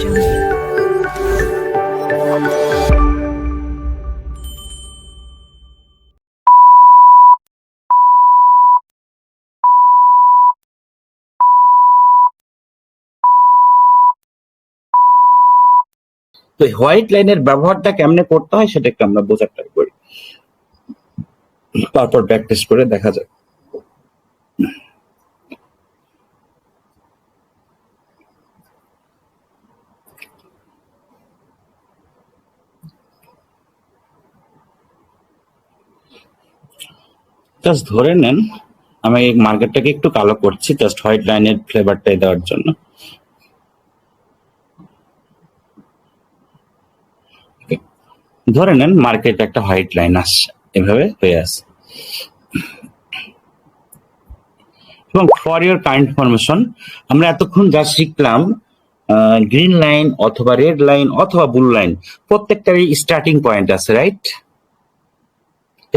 তো হোয়াইট লাইনের ব্যবহারটা কেমনে করতে হয় সেটা একটু আমরা বোঝার ট্রাই করি, তারপর প্র্যাকটিস করে দেখা যায়। জাস্ট ধরে নেন আমি এই মার্কেটটাকে একটু কালো করছি জাস্ট হোয়াইট লাইনের ফ্লেভারটাই দেওয়ার জন্য। ধরে নেন মার্কেট একটা হোয়াইট লাইন আসছে, এভাবে হয়ে আসে। এবং ফর ইউর কাইন্ড ইনফরমেশন, আমরা এতক্ষণ যা শিখলাম গ্রিন লাইন অথবা রেড লাইন অথবা ব্লু লাইন প্রত্যেকটারই স্টার্টিং পয়েন্ট আছে, রাইট?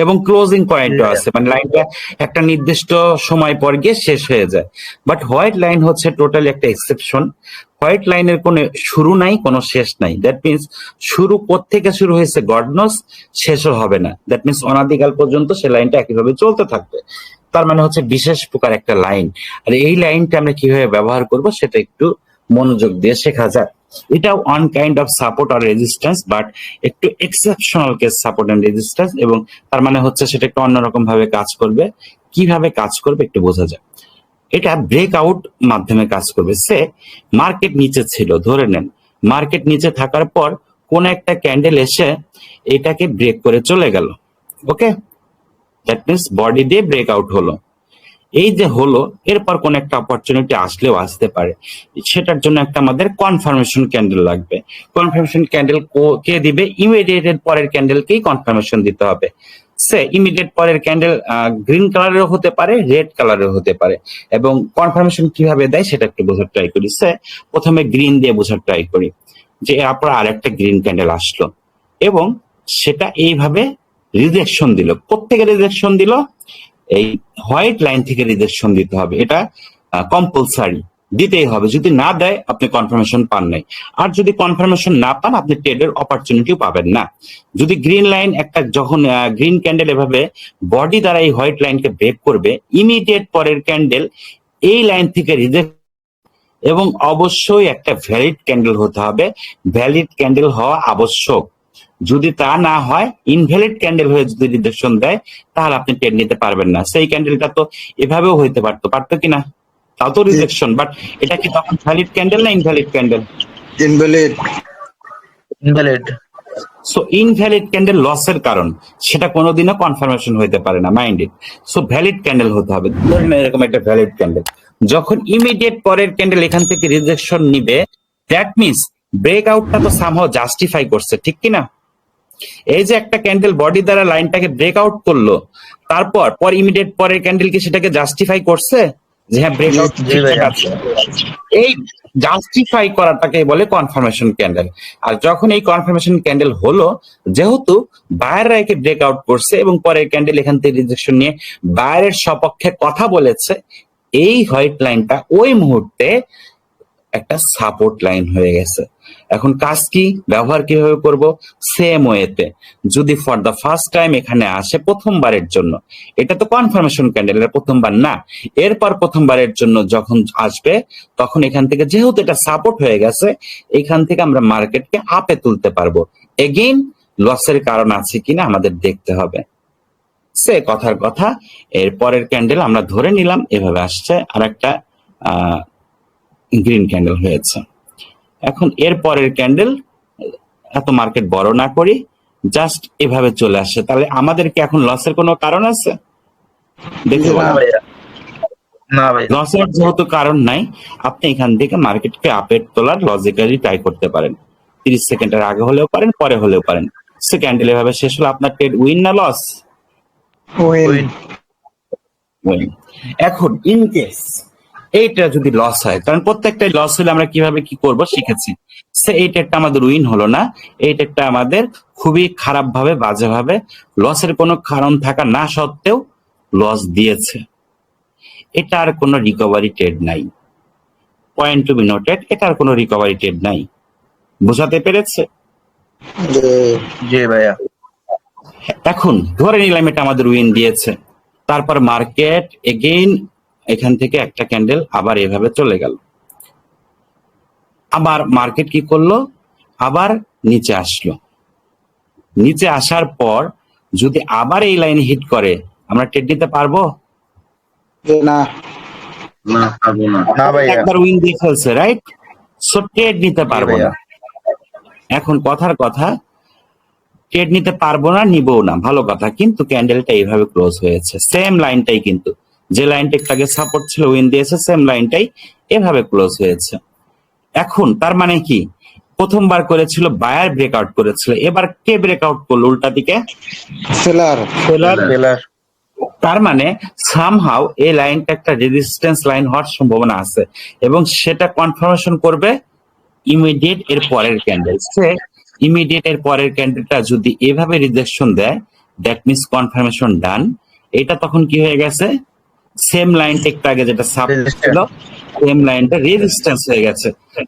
এবং ক্লোজিং পয়েন্টও আছে, মানে লাইনটা একটা নির্দিষ্ট সময় পর গিয়ে শেষ হয়ে যায়। বাট হোয়াইট লাইন হচ্ছে টোটালি একটা এক্সেপশন। হোয়াইট লাইনের কোনো শুরু নাই, কোনো শেষ নাই। দ্যাট মিনস শুরু কোত্থেকে শুরু হয়েছে গড নোস, শেষও হবে না। দ্যাট মিনস অনাদিকাল পর্যন্ত সে লাইনটা একইভাবে চলতে থাকবে। তার মানে হচ্ছে বিশেষ প্রকার একটা লাইন। আর এই লাইনটা আমরা কিভাবে ব্যবহার করব সেটা একটু মনোযোগ দিয়ে শেখা যায়। এটাও ওয়ান কাইন্ড অফ সাপোর্ট আর রেজিস্ট্যান্স, বাট একটু exceptional case support and resistance, এবং তার মানে হচ্ছে সেটা একটু অন্যরকম ভাবে কাজ করবে। কিভাবে কাজ করবে একটু বোঝা যায়। এটা ব্রেকআউট মাধ্যমে কাজ করবে। সে মার্কেট নিচে ছিল, ধরে নেন মার্কেট নিচে থাকার পর কোন একটা ক্যান্ডেল এসে এটাকে ব্রেক করে চলে গেল। ওকে, দ্যাট মিনস বডি দিয়ে ব্রেকআউট হলো। এই যে হলো, এরপর কোন একটা অপরচুনিটি আসলেও আসতে পারে, সেটার জন্য একটা আমাদের কনফার্মেশন ক্যান্ডেল লাগবে। কনফার্মেশন ক্যান্ডেল কে দিবে? ইমিডিয়েটের পরের ক্যান্ডেলকেই কনফার্মেশন দিতে হবে। সে ইমিডিয়েট পরের ক্যান্ডেল গ্রিন কালারেরও হতে পারে, রেড কালারের হতে পারে। এবং কনফার্মেশন কিভাবে দেয় সেটা একটু বোঝার ট্রাই করি। সে প্রথমে গ্রিন দিয়ে বোঝার ট্রাই করি যে এরপর আরেকটা গ্রিন ক্যান্ডেল আসলো এবং সেটা এইভাবে রিজেকশন দিল। কোত্থেকে রিজেকশন দিল? এই হোয়াইট লাইন থেকে রিজেকশন দিতে হবে। এটা কম্পালসারি, দিতেই হবে। যদি না দেয় আপনি কনফার্মেশন পান নাই। আর যদি কনফার্মেশন না পান আপনি ট্রেডের অপরচুনিটিও পাবেন না। যদি গ্রিন লাইন একটা যখন গ্রিন ক্যান্ডেল এভাবে বডি দ্বারা এই হোয়াইট লাইনকে ব্রেক করবে, ইমিডিয়েট পরের ক্যান্ডেল এই লাইন থেকে রিজেক্ট, এবং অবশ্যই একটা ভ্যালিড ক্যান্ডেল হতে হবে। ভ্যালিড ক্যান্ডেল হওয়া আবশ্যক। যদি তা না হয়, ইনভ্যালিড ক্যান্ডেল হয়ে যদি রিজেকশন দেয় তাহলে আপনি ট্রেড নিতে পারবেন না। সেই ক্যান্ডেলটা তো এভাবেও হইতে পারতো কিনা, তাও তো রিজেকশন। বাট এটা কি তখন ভ্যালিড ক্যান্ডেল না invalid candle? Invalid. Invalid. So invalid candle লসের কারণ, সেটা কোনোদিনও কনফার্মেশন হইতে পারে না, mind it. So valid candle হতে হবে। ধরেন এরকম একটা ভ্যালিড ক্যান্ডেল যখন ইমিডিয়েট পরের ক্যান্ডেল এখান থেকে রিজেকশন নিবে, দ্যাট মিনস ব্রেকআউটটা তো সামহাও জাস্টিফাই করছে, ঠিক কিনা? এই যে একটা ক্যান্ডেল বডি দ্বারা লাইনটাকে ব্রেকআউট করলো, তারপর ইমিডিয়েট পরের ক্যান্ডেল কি সেটাকে জাস্টিফাই করছে যে হ্যাঁ ব্রেকআউট ঠিকঠাক আছে? এই জাস্টিফাই করাটাকে বলে কনফার্মেশন ক্যান্ডেল। আর যখন এই কনফার্মেশন ক্যান্ডেল হলো, যেহেতু বায়াররা একে ব্রেকআউট করছে এবং পরের ক্যান্ডেল এখান থেকে রিজেকশন নিয়ে বায়ারের সপক্ষে কথা বলেছে, এই হোয়াইট লাইনটা ওই মুহূর্তে একটা সাপোর্ট লাইন হয়ে গেছে। এখন কাজ কি, ব্যবহার কিভাবে করব? সেম ওয়েতে যদি ফর দ্য ফার্স্ট টাইম এখানে আসে প্রথমবারের জন্য, এটা তো কনফার্মেশন ক্যান্ডেল, এটা প্রথমবার না। এরপর প্রথমবারের জন্য যখন আসবে তখন এখান থেকে যেহেতু এটা সাপোর্ট হয়ে গেছে, এখান থেকে আমরা মার্কেটকে আপে তুলতে পারবো। এগেইন লসের কারণ আছে কিনা আমাদের দেখতে হবে। সে কথার কথা, এর পরের ক্যান্ডেল আমরা ধরে নিলাম এভাবে আসছে, আর একটা গ্রিন ক্যান্ডেল হয়েছে। এখন এর পরের ক্যান্ডেল এত মার্কেট বড় না করি, জাস্ট এভাবে চলে আসে, তাহলে আমাদের কি এখন লসের কোনো কারণ আছে? দেখতে লসের যেহেতু কারণ নাই, আপনি এখান থেকে মার্কেটকে আপের তোলার লজিক্যালি ট্রাই করতে পারেন। 30 সেকেন্ডের আগে হলেও পারেন, পরে হলেও পারেন। সে ক্যান্ডেল এভাবে শেষ হলো, আপনার ট্রেড উইন না লস? উইন। এখন ইন কেস এইটা যদি লস হয়, কারণ প্রত্যেকটাই লস হলে আমরা কিভাবে কি করব শিখেছি। সে এই ট্রেডটা আমাদের উইন হলো না, এই ট্রেডটা আমাদের খুবই খারাপ ভাবে, বাজে ভাবে, লসের কোনো কারণ থাকা না সত্ত্বেও লস দিয়েছে। এটা আর কোনো রিকভারি ট্রেড নাই। পয়েন্ট টু বি নোটেড, এটার কোনো রিকভারি ট্রেড নাই। বোঝাতে পেরেছে? যে জি ভাইয়া। এখন ধরে নিলাম এটা আমাদের উইন দিয়েছে, তারপর মার্কেট এগেইন এখান থেকে একটা ক্যান্ডেল আবার এভাবে চলে গেল, আবার মার্কেট কি করলো, আবার নিচে আসলো। নিচে আসার পর যদি আবার এই লাইন হিট করে আমরা ট্রেড নিতে পারবো? না, না পারবো না। না ভাইয়া। একবার উইন দিয়ে ফেলছে, রাইট? সো ট্রেড নিতে জি পারবো ভাইয়া। না। এখন কথার কথা, ট্রেড নিতে পারবো না, নিবও না, ভালো কথা, কিন্তু ক্যান্ডেলটা এইভাবে ক্লোজ হয়েছে, সেম লাইনটাই, কিন্তু যে লাইনটা একটু আগে সাপোর্ট ছিল উইন দিয়েছে, সেম লাইনটাই এভাবে ক্লোজ হয়েছে। এখন তার মানে কি, প্রথমবার করেছিল বায়ার ব্রেকআউট করেছিল, এবার কে ব্রেকআউট করলো উল্টা দিকে? সেলার। সেলার। সেলার। তার মানে সামহাউ এই লাইনটা একটা রেজিস্ট্যান্স লাইন হওয়ার সম্ভাবনা আছে, এবং সেটা কনফার্মেশন করবে ইমিডিয়েট এর পরের ক্যান্ডেল। সে ইমিডিয়েট এর পরের ক্যান্ডেলটা যদি এভাবে রিজেকশন দেয়, দ্যাট মিনস কনফার্মেশন ডান। এটা তখন কি হয়ে গেছে, সেম লাইনটা একটু আগে যেটা সাপোর্ট ছিল, সেম লাইনটা রেজিস্ট্যান্স হয়ে গেছে।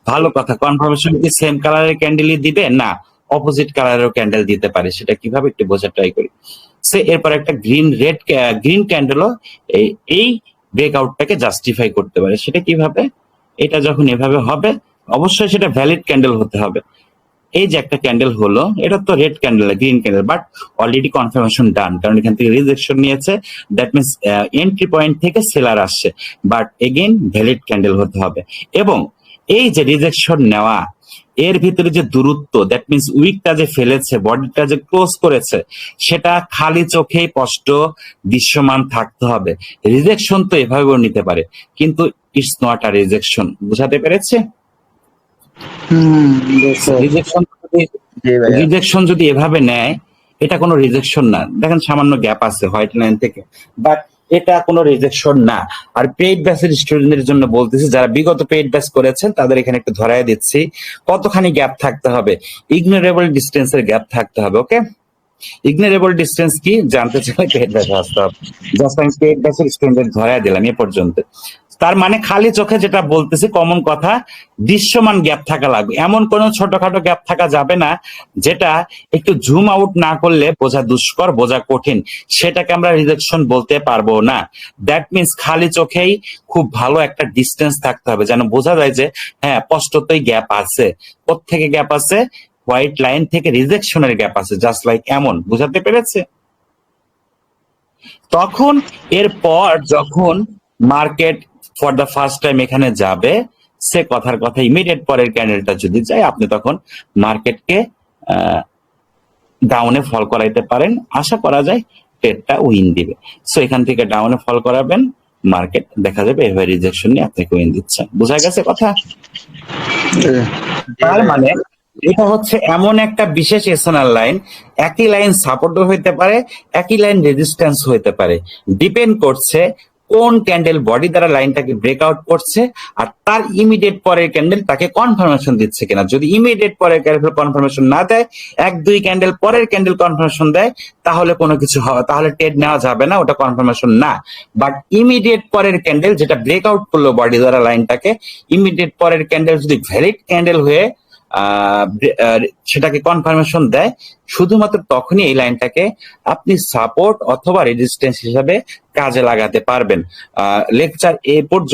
ভালো কথা, কনফার্মেশন কি সেম কালারের ক্যান্ডেলই দিবে? না, অপোজিট কালারেরও ক্যান্ডেল দিতে পারে। সেটা কিভাবে একটু বোঝার ট্রাই করি। সে এরপর একটা গ্রিন ক্যান্ডেলও এই ব্রেকআউটটাকে জাস্টিফাই করতে পারে। সেটা কিভাবে? এটা যখন এভাবে হবে, অবশ্যই সেটা ভ্যালিড ক্যান্ডেল হতে হবে। এই যে একটা ক্যান্ডেল হলো, এটা তো red candle, green candle, but already confirmation done, কারণ এখান থেকে রিজেকশন নিয়েছে। দ্যাট মিনস এন্ট্রি পয়েন্ট থেকে সেলার আসছে, বাট এগেইন ভ্যালিড ক্যান্ডেল হতে হবে। এবং এই যে রিজেকশন নেওয়া, এর ভিতরে যে দূরত্ব, দ্যাট মিনস উইকটা যে ফেলেছে, বডিটা যে ক্লোজ করেছে, সেটা খালি চোখেই স্পষ্ট দৃশ্যমান থাকতে হবে। রিজেকশন তো এভাবেও নিতে পারে, কিন্তু ইটস নট আ রিজেকশন। বুঝাতে পেরেছে? রিজেকশন জি ভাইয়া। রিজেকশন যদি এভাবে নেয়, এটা কোনো রিজেকশন না। দেখেন সামান্য গ্যাপ আছে হোয়াইট লাইন থেকে, বাট এটা কোনো রিজেকশন না। আর পেইড ব্যাচের স্টুডেন্টদের জন্য বলতেছি, যারা বিগত পেইড ব্যাচ করেছেন তাদের এখানে একটু ধরায় দিচ্ছি কতখানি গ্যাপ থাকতে হবে। ইগনোরেবল ডিস্টেন্সের গ্যাপ থাকতে হবে। ওকে, ইগনোরেবল ডিস্টেন্স কি জানতে চাইলে পেইড ব্যাচে আসতে হবে। জাস্ট আমি পেইড ব্যাচের স্টুডেন্টদের ধরায় দিলাম এ পর্যন্ত। তার মানে খালি চোখে যেটা বলতেছি, কমন কথা, দৃশ্যমান গ্যাপ থাকা লাগবে। এমন কোনো ছোটখাটো গ্যাপ থাকা যাবে না যেটা একটু জুম আউট না করলে বোঝা দুষ্কর, বোঝা কঠিন, সেটাকে আমরা রিজেকশন বলতে পারবো না। দ্যাট মিনস খালি চোখেই খুব ভালো একটা ডিস্টেন্স থাকতে হবে, যেন বোঝা যায় যে হ্যাঁ স্পষ্টতই গ্যাপ আছে। কোত্থেকে গ্যাপ আছে? হোয়াইট লাইন থেকে রিজেকশনের গ্যাপ আছে, জাস্ট লাইক এমন। বুঝাতে পেরেছে? তখন এরপর যখন market for the first time এখানে যাবে, সে কথার কথা ইমিডিয়েট পরের ক্যান্ডেলটা যদি যায়, আপনি তখন মার্কেটকে ডাউনে ফল করাইতে পারেন। আশা করা যায় ট্রেডটা উইন দিবে। সো এখান থেকে ডাউনে ফল করাবেন, মার্কেট দেখা যাবে এভাবে রিজেকশন নিয়ে আপনাকে উইন দিচ্ছে। বোঝা গেছে কথা? তার মানে এটা হচ্ছে এমন একটা বিশেষ এসএনআর লাইন, একই লাইন সাপোর্টও হইতে পারে, একই লাইন রেজিস্ট্যান্স হইতে পারে। ডিপেন্ড করছে কোন ক্যান্ডেল বডি দ্বারা লাইনটাকে ব্রেকআউট করছে, আর তার ইমিডিয়েট পরের ক্যান্ডেল তাকে কনফার্মেশন দিচ্ছে কিনা। যদি ইমিডিয়েট পরের ক্যান্ডেল কনফার্মেশন না দেয়, এক দুই ক্যান্ডেল পরের ক্যান্ডেল কনফার্মেশন দেয়, তাহলে কোনো কিছু হবে, তাহলে ট্রেড নেওয়া যাবে না, ওটা কনফার্মেশন না। বাট ইমিডিয়েট পরের ক্যান্ডেল যেটা ব্রেকআউট করলো বডি দ্বারা লাইনটাকে, ইমিডিয়েট পরের ক্যান্ডেল যদি ভ্যালিড ক্যান্ডেল হয়ে সেটাকে কনফার্মেশন দেয়, শুধুমাত্র তখনই এই লাইনটাকে আপনি সাপোর্ট অথবা রেজিস্ট্যান্স হিসাবে কাজে লাগাতে পারবেন। লেকচার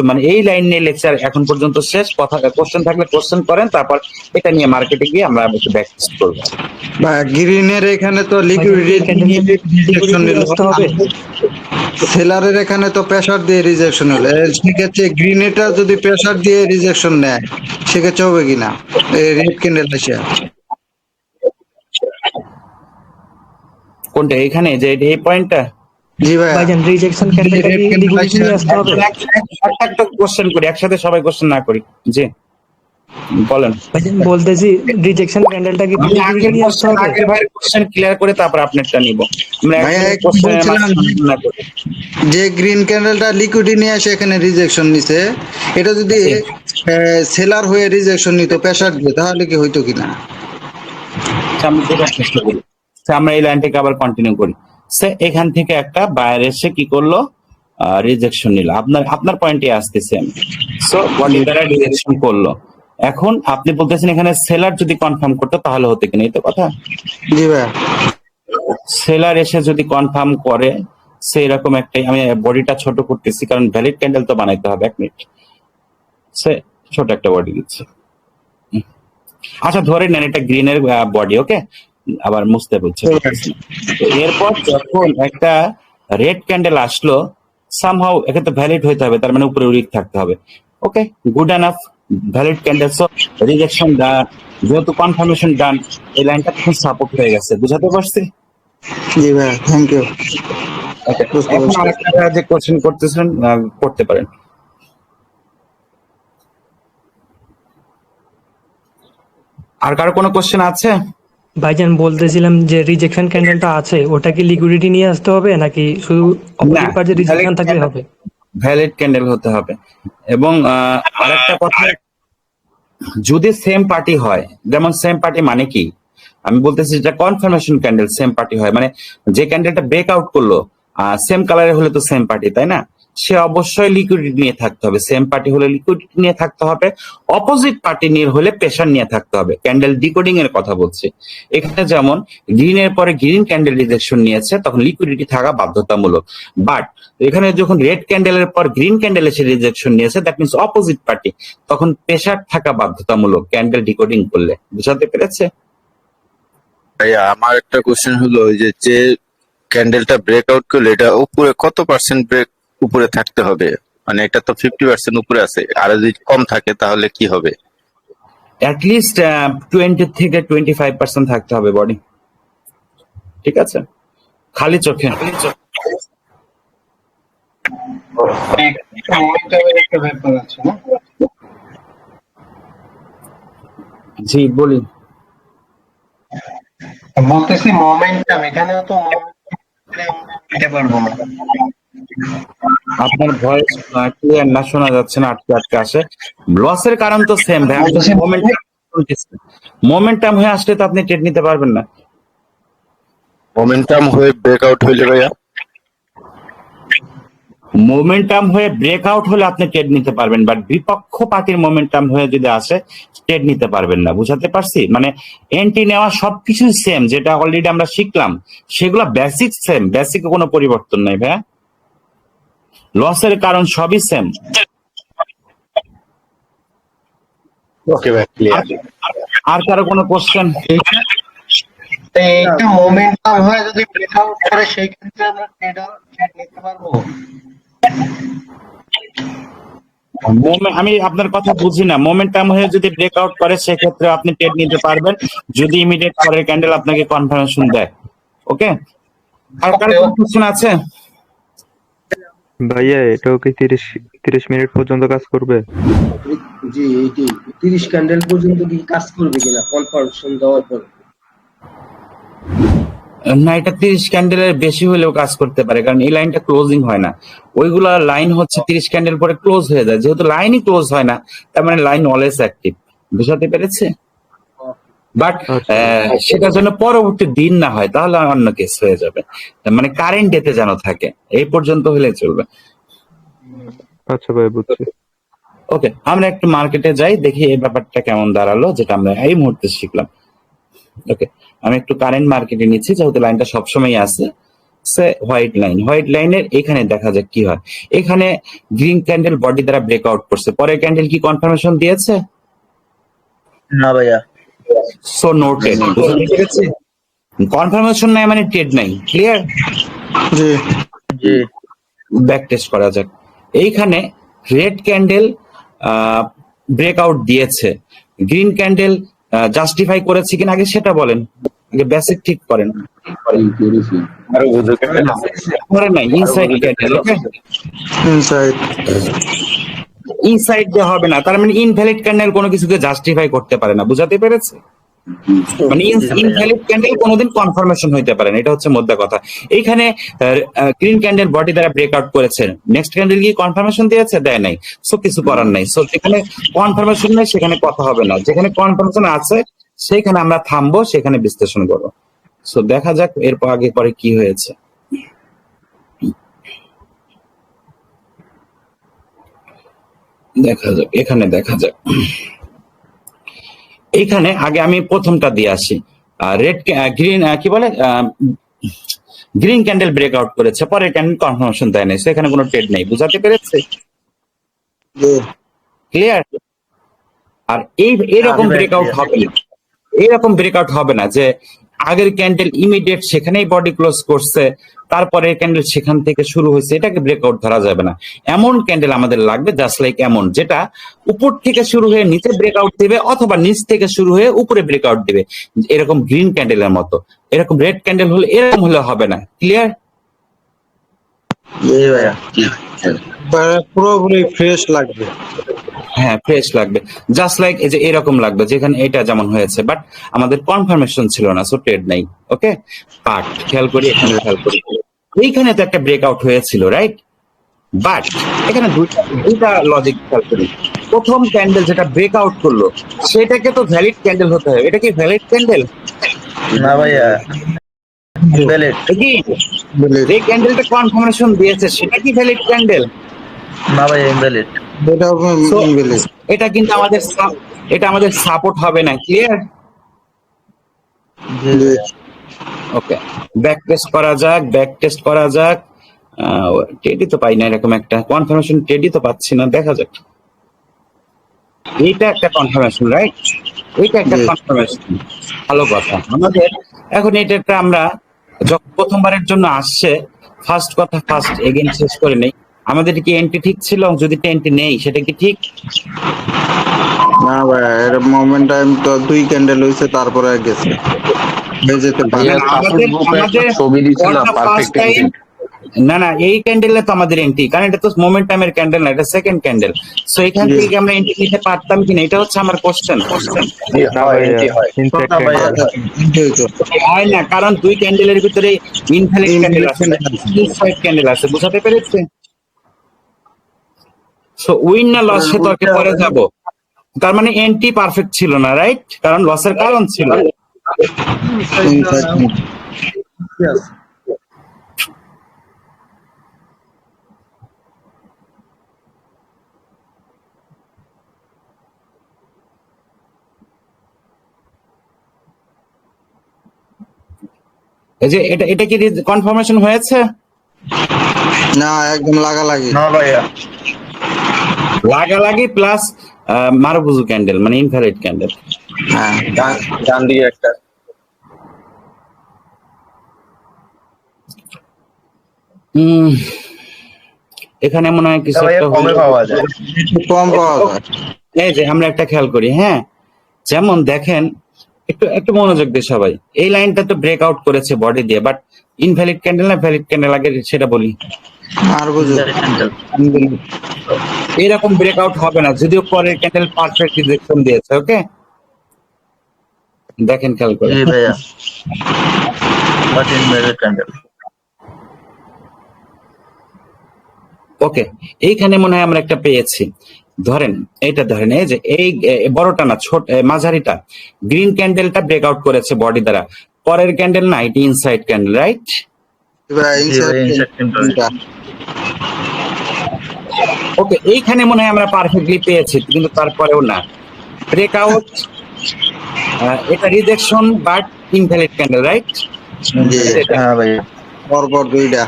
মানে এই লাইন নিয়ে লেকচার এখন পর্যন্ত শেষ। কথা কোশ্চেন থাকলে কোশ্চেন করেন, তারপর এটা নিয়ে মার্কেটে গিয়ে আমরা একটু ব্যাকটেস্ট করবো। বা গ্রিনের এখানে তো সেলারের এখানে তো প্রেসার দিয়ে রিজেকশন হলো, সেক্ষেত্রে গ্রিনেটা যদি প্রেসার দিয়ে রিজেকশন নেয় সেক্ষেত্রে হবে কিনা রেড ক্যান্ডেল এসে? কোনটা? এখানে যে এই পয়েন্টটা? জি ভাই, ভাইজান রিজেকশন ক্যান্ডেলটা কি লিকুইডিটি নিয়ে আসতে হবে? একটা কোশ্চেন করি, একসাথে সবাই কোশ্চেন না করি। জি বলেন। ভাইজান বলতেছি রিজেকশন ক্যান্ডেলটা কি লিকুইডিটি নিয়ে আসতে হবে? আগের ভাইয়ের কোশ্চেন ক্লিয়ার করে তারপর আপনারটা নিব। আমরা বলছিলাম যে গ্রিন ক্যান্ডেলটা লিকুইডিটি নিয়ে আসে এখানে রিজেকশন নিছে, এটা যদি সেলার হয়ে রিজেকশন নিত প্রেসার দিয়ে, তাহলে কি হইতো কিনা? আমরা এই লাইনটাকে আবার কন্টিনিউ করি। সে এখান থেকে একটা বায়ার এসে কি করলো, রিজেকশন নিল। আপনার পয়েন্টে আসতেছে আমি। সো বডি দ্বারা রিজেকশন করলো, এখন আপনি বলতেছেন এখানে সেলার যদি কনফার্ম করতো তাহলে হতো কিনা, এই তো কথা। জি ভাইয়া। সেলার এসে যদি কনফার্ম করে সেই রকম একটাই, আমি বডিটা ছোট করতেছি কারণ ভ্যালিড ক্যান্ডেল তো বানাইতে হবে, 1 মিনিট। সে ছোট একটা বডি দিচ্ছে। আচ্ছা ধরে নেন এটা গ্রিনের বডি, ওকে, আবার মুছতে বলছে। তো এরপর যখন একটা রেড ক্যান্ডেল আসলো, সামহাউ একে তো ভ্যালিড হইতে হবে, তার মানে উপরে উইক থাকতে হবে। Okay, good enough, valid candle, so rejection done, যেহেতু কনফার্মেশন ডান, এই লাইনটা তখন সাপোর্ট হয়ে গেছে। বুঝাতে পারছি? জি ভাইয়া, থ্যাংক ইউ। Okay, বুঝতে এখন পারছি। আরেকটা যে কোশ্চেন করতেছেন করতে পারেন। আর কারো কোনো কোশ্চেন আছে? ভাইজান বলতেছিলাম যে রিজেকশন ক্যান্ডেলটা আছে, ওটা কি লিকুইডিটি নিয়ে আসতে হবে নাকি শুধু না, অপোজিট পার্টি রিজেকশন থাকলে হবে? ভ্যালিড ক্যান্ডেল হতে হবে। এবং আরেকটা কথা, যদি সেম পার্টি হয়, যেমন সেম পার্টি মানে কি, আমি বলতেছি যেটা কনফার্মেশন ক্যান্ডেল সেম পার্টি হয়, মানে যে ক্যান্ডেলটা ব্রেক আউট করলো সেম কালারের হলে তো সেম পার্টি, তাই না? সে অবশ্যই লিকুইডিটি নিয়ে থাকতে হবে। সেম পার্টি হলে লিকুইডিটি নিয়ে থাকতে হবে, অপোজিট পার্টি নিয়ে হলে প্রেশার নিয়ে থাকতে হবে। ক্যান্ডেল ডিকোডিং এর কথা বলছি এখানে। যেমন গ্রিনের পরে গ্রিন ক্যান্ডেল রিজেকশন নিয়েছে, তখন লিকুইডিটি থাকা বাধ্যতামূলক। বাট এখানে যখন রেড ক্যান্ডেলের পর গ্রিন ক্যান্ডেল এসে রিজেকশন নিয়েছে, দ্যাট মিনস অপোজিট পার্টি, তখন প্রেশার থাকা বাধ্যতামূলক ক্যান্ডেল ডিকোডিং করলে। বুঝাতে পেরেছে? ভাইয়া আমার একটা কোশ্চেন হলো, ওই যে ক্যান্ডেলটা ব্রেকআউট করলে এটা উপরে কত পার্সেন্ট ব্রেক উপরে থাকতে হবে? মানে এটা তো 50% উপরে আছে, আর যদি কম থাকে তাহলে কি হবে? অ্যাটলিস্ট 20 থেকে 25% থাকতে হবে বডি, ঠিক আছে, খালি চোখে। একটা ব্যাপার আছে না? জি বলি। বলতেছি মোমেন্টাম, এখানেও তো momentum দিতে পারবো না। আপনার ভয়েস ক্লিয়ার না, শোনা যাচ্ছে না, আটকে আটকে আসে। লসের কারণ তো সেম ভাই, আপনি বলতেছি মোমেন্টাম হয়ে আসলে তো আপনি ট্রেড নিতে পারবেন না। মোমেন্টাম হয়ে ব্রেকআউট হইলে ভাইয়া? মোমেন্টাম হয়ে ব্রেকআউট হলে আপনি ট্রেড নিতে পারবেন, বাট বিপক্ষ পার্টির মোমেন্টাম হয়ে যদি আসে ট্রেড নিতে পারবেন না। বুঝাতে পারছি? মানে এন্ট্রি নেওয়া সবকিছু সেম, যেটা অলরেডি আমরা শিখলাম সেগুলো বেসিক সেম, বেসিকে কোনো পরিবর্তন নাই ভাইয়া। লসের কারণ সবই সেম। ওকে ভাই, ক্লিয়ার। আর কারো কোনো কোশ্চেন? এইটা মোমেন্টাম হয় যদি ব্রেকআউট করে, সেই ক্ষেত্রে আমরা ট্রেড নিতে পারবো। আমি আপনার কথা বুঝি না। মোমেন্টাম হয়ে যদি ব্রেকআউট করে সেক্ষেত্রে আপনি ট্রেড নিতে পারবেন, যদি ইমিডিয়েট পরের ক্যান্ডেল আপনাকে কনফার্মেশন দেয়। ওকে, আর কারো কোনো কোশ্চেন আছে? ভাইয়া এটাও কি 30 মিনিট পর্যন্ত কাজ করবে? জি এইটি 30 ক্যান্ডেল পর্যন্ত কি কাজ করবে কিনা কনফার্মেশন দেওয়ার পর? না, এটা 30 ক্যান্ডেলের বেশি হলেও কাজ করতে পারে, কারণ এই লাইনটা ক্লোজিং হয় না। ওইগুলা লাইন হচ্ছে 30 ক্যান্ডেল পরে ক্লোজ হয়ে যায়, যেহেতু লাইনই ক্লোজ হয় না, তার মানে লাইন অলওয়েজ অ্যাক্টিভ। বুঝাতে পেরেছে? বাট আচ্ছা সেটার জন্য পরবর্তী দিন না হয়, তাহলে অন্য কেস হয়ে যাবে। মানে কারেন্ট ডেতে যেন থাকে, এই পর্যন্ত হলে চলবে। আচ্ছা ভাই, বুঝছি। ওকে, আমরা একটু মার্কেটে যাই, দেখি এই ব্যাপারটা কেমন দাঁড়ালো, যেটা আমরা এই মুহূর্তে শিখলাম। ওকে, আমি একটু কারেন্ট মার্কেটে নিচ্ছি, যেহেতু লাইনটা সবসময় আছে। সে হোয়াইট লাইন, হোয়াইট লাইনের এখানে দেখা যাক কি হয়। এখানে গ্রিন ক্যান্ডেল বডি দ্বারা ব্রেকআউট করছে, পরের ক্যান্ডেল কি কনফার্মেশন দিয়েছে? না ভাইয়া। So noted. বুঝতে পেরেছি? কনফার্মেশন নাই মানে ট্রেড নাই। ক্লিয়ার? জি জি। ব্যাক টেস্ট করা যাক। এইখানে রেড ক্যান্ডেল ব্রেকআউট দিয়েছে, গ্রিন ক্যান্ডেল জাস্টিফাই করেছে কিনা আগে সেটা বলেন, আগে বেসিক ঠিক করেন। আরো বুঝুক। করে নাই ইনসাইড ক্যান্ডেল। ওকে, ইনসাইড। ইনসাইড দিয়ে হবে না, তার মানে ইনভ্যালিড ক্যান্ডেল কোনো কিছুকে জাস্টিফাই করতে পারে না। বুঝাতে পেরেছে? মানে ইনভ্যালিড ক্যান্ডেল কোনোদিন কনফার্মেশন হইতে পারে না, এটা হচ্ছে মোদ্দা কথা। এইখানে গ্রিন ক্যান্ডেল বডি দ্বারা ব্রেকআউট করেছে, নেক্সট ক্যান্ডেল কি কনফার্মেশন দিয়েছে? দেয় নাই। সো কিছু করার নাই। সো যেখানে কনফার্মেশন নেই সেখানে কথা হবে না, যেখানে কনফার্মেশন আছে সেখানে আমরা থামবো, সেখানে বিশ্লেষণ করবো। সো দেখা যাক এরপর আগে পরে কি হয়েছে। দেখা যাক, এখানে দেখা যাক। এইখানে আগে আমি প্রথমটা দিয়ে আসি। রেড গ্রিন কি বলে, গ্রিন ক্যান্ডেল ব্রেকআউট করেছে, পরের ক্যান্ডেল কনফার্মেশন দেয় নাই, সেখানে কোনো ট্রেড নেই। বুঝাতে পেরেছে? জি ক্লিয়ার? আর এরকম ব্রেকআউট হবে না, এইরকম ব্রেকআউট হবে না যে আগের ক্যান্ডেল ইমিডিয়েট সেখানেই বডি ক্লোজ করছে, তারপরে ক্যান্ডেল সেখান থেকে শুরু হয়েছে, এটাকে ব্রেকআউট ধরা যাবে না। এমন ক্যান্ডেল আমাদের লাগবে জাস্ট লাইক এমন, যেটা উপর থেকে শুরু হয়ে নিচে ব্রেকআউট দিবে, অথবা নিচ থেকে শুরু হয়ে উপরে ব্রেকআউট দিবে, এরকম গ্রিন ক্যান্ডেলের মতো। এরকম রেড ক্যান্ডেল হলে এরকম হলে হবে না। ক্লিয়ার? পুরোপুরি ফ্রেশ লাগবে। হ্যাঁ, ফ্রেশ লাগবে, জাস্ট লাইক এই যে এরকম লাগবে, যেখানে এটা যেমন হয়েছে, বাট আমাদের কনফার্মেশন ছিল না, সো ট্রেড নাই। ওকে, বাট খেয়াল করি, এখানে খেয়াল করি, এইখানে তো একটা ব্রেকআউট হয়েছিল, রাইট? বাট এখানে দুইটা লজিক খেয়াল করি। প্রথম ক্যান্ডেল যেটা ব্রেকআউট করলো, সেটাকে তো ভ্যালিড ক্যান্ডেল হতে হবে। এটা কি ভ্যালিড ক্যান্ডেল? না ভাইয়া, ইনভ্যালিড। কি যে ক্যান্ডেলটা কনফার্মেশন দিয়েছে, সেটা কি ভ্যালিড ক্যান্ডেল? না ভাইয়া, ইনভ্যালিড। এটা So, invalid। এটা কিন্তু এটা আমাদের সাপোর্ট হবে না। ক্লিয়ার? জি জি। ওকে, ব্যাক টেস্ট করা যাক, ব্যাক টেস্ট করা যাক। টেডি তো পাই না, এরকম একটা কনফার্মেশন টেডি তো পাচ্ছি না, দেখা যাক। এইটা একটা কনফার্মেশন, রাইট? এইটা একটা জি। কনফার্মেশন, ভালো কথা। আমাদের এখন এটা আমরা যখন প্রথমবারের জন্য আসছে, ফার্স্ট কথা ফার্স্ট এগেইন শেষ করে নেই। আমাদের কি এন্ট্রি ঠিক ছিল? যদি এন্ট্রি নেই, সেটা কি ঠিক? না ভাই, এর মোমেন্ট টাইম তো 2 ক্যান্ডেল হইছে, তারপরে গেছে, হয়ে যেতে পারে। ভাইয়া, আমাদের আমাদের ছবি দিছিলাম পারফেক্ট টাইম, না না, এই ক্যান্ডেলে তো আমাদের এন্ট্রি, কারণ এটা তো মোমেন্টামের ক্যান্ডেল না, এটা সেকেন্ড ক্যান্ডেল। সো এখান জি। থেকে আমরা এন্ট্রি নিতে পারতাম কিনা, এটা হচ্ছে আমার কোশ্চেন। না ভাইয়া, ইনসাইড না ভাইয়া, ক্যান্ডেল। হয় না, কারণ দুই ক্যান্ডেলের ভিতরে ইনভ্যালিড ক্যান্ডেল আছে, ইনসাইড ক্যান্ডেল আছে। বুঝাতে পেরেছে? সো উইন না লস সে তর্কে পরে যাব। তার মানে এন্ট্রি পারফেক্ট ছিল না, রাইট? কারণ লসের কারণ ছিল। এই যে এটা কি কনফার্মেশন হয়েছে? না, একদম লাগালাগি। না ভাইয়া, লাগালাগি প্লাস মারুবুজু ক্যান্ডেল, মানে ইনভ্যালিড ক্যান্ডেল। হ্যাঁ, ডান দিকে একটা। এখানে মনে হয় কিছু ভাইয়া একটা কমে হলো। পাওয়া যায়। একটু কম পাওয়া যায়। এই যে আমরা একটা খেয়াল করি, হ্যাঁ, যেমন দেখেন, একটু মনোযোগ দিয়ে সবাই। এই লাইনটা তো ব্রেকআউট করেছে বডি দিয়ে, বাট ইনভ্যালিড ক্যান্ডেল না ভ্যালিড ক্যান্ডেল আগে সেটা বলি। আর বুঝো এরকম ব্রেকআউট হবে না, যদিও পরের ক্যান্ডেল পারফেক্ট রিজেকশন দিয়েছে। ওকে, দেখেন খেয়াল করে। জি ভাইয়া, বাট ইনভ্যালিড ক্যান্ডেল। ওকে, এইখানে মনে হয় আমরা একটা পেয়েছি। ধরেন এইটা, ধরেন এই যে এই বড়টা না, ছোট মাঝারিটা গ্রিন ক্যান্ডেলটা ব্রেকআউট করেছে বডি দ্বারা, পরের ক্যান্ডেল না, এটি ইনসাইড ক্যান্ডেল, রাইট? ভাই, inside candle। ওকে, এইখানে মনে হয় আমরা পারফেক্টলি পেয়েছি, কিন্তু তারপরেও না, ব্রেকআউট, এটা rejection but invalid candle, right? জি। হ্যাঁ ভাইয়া, পরপর দুইটা।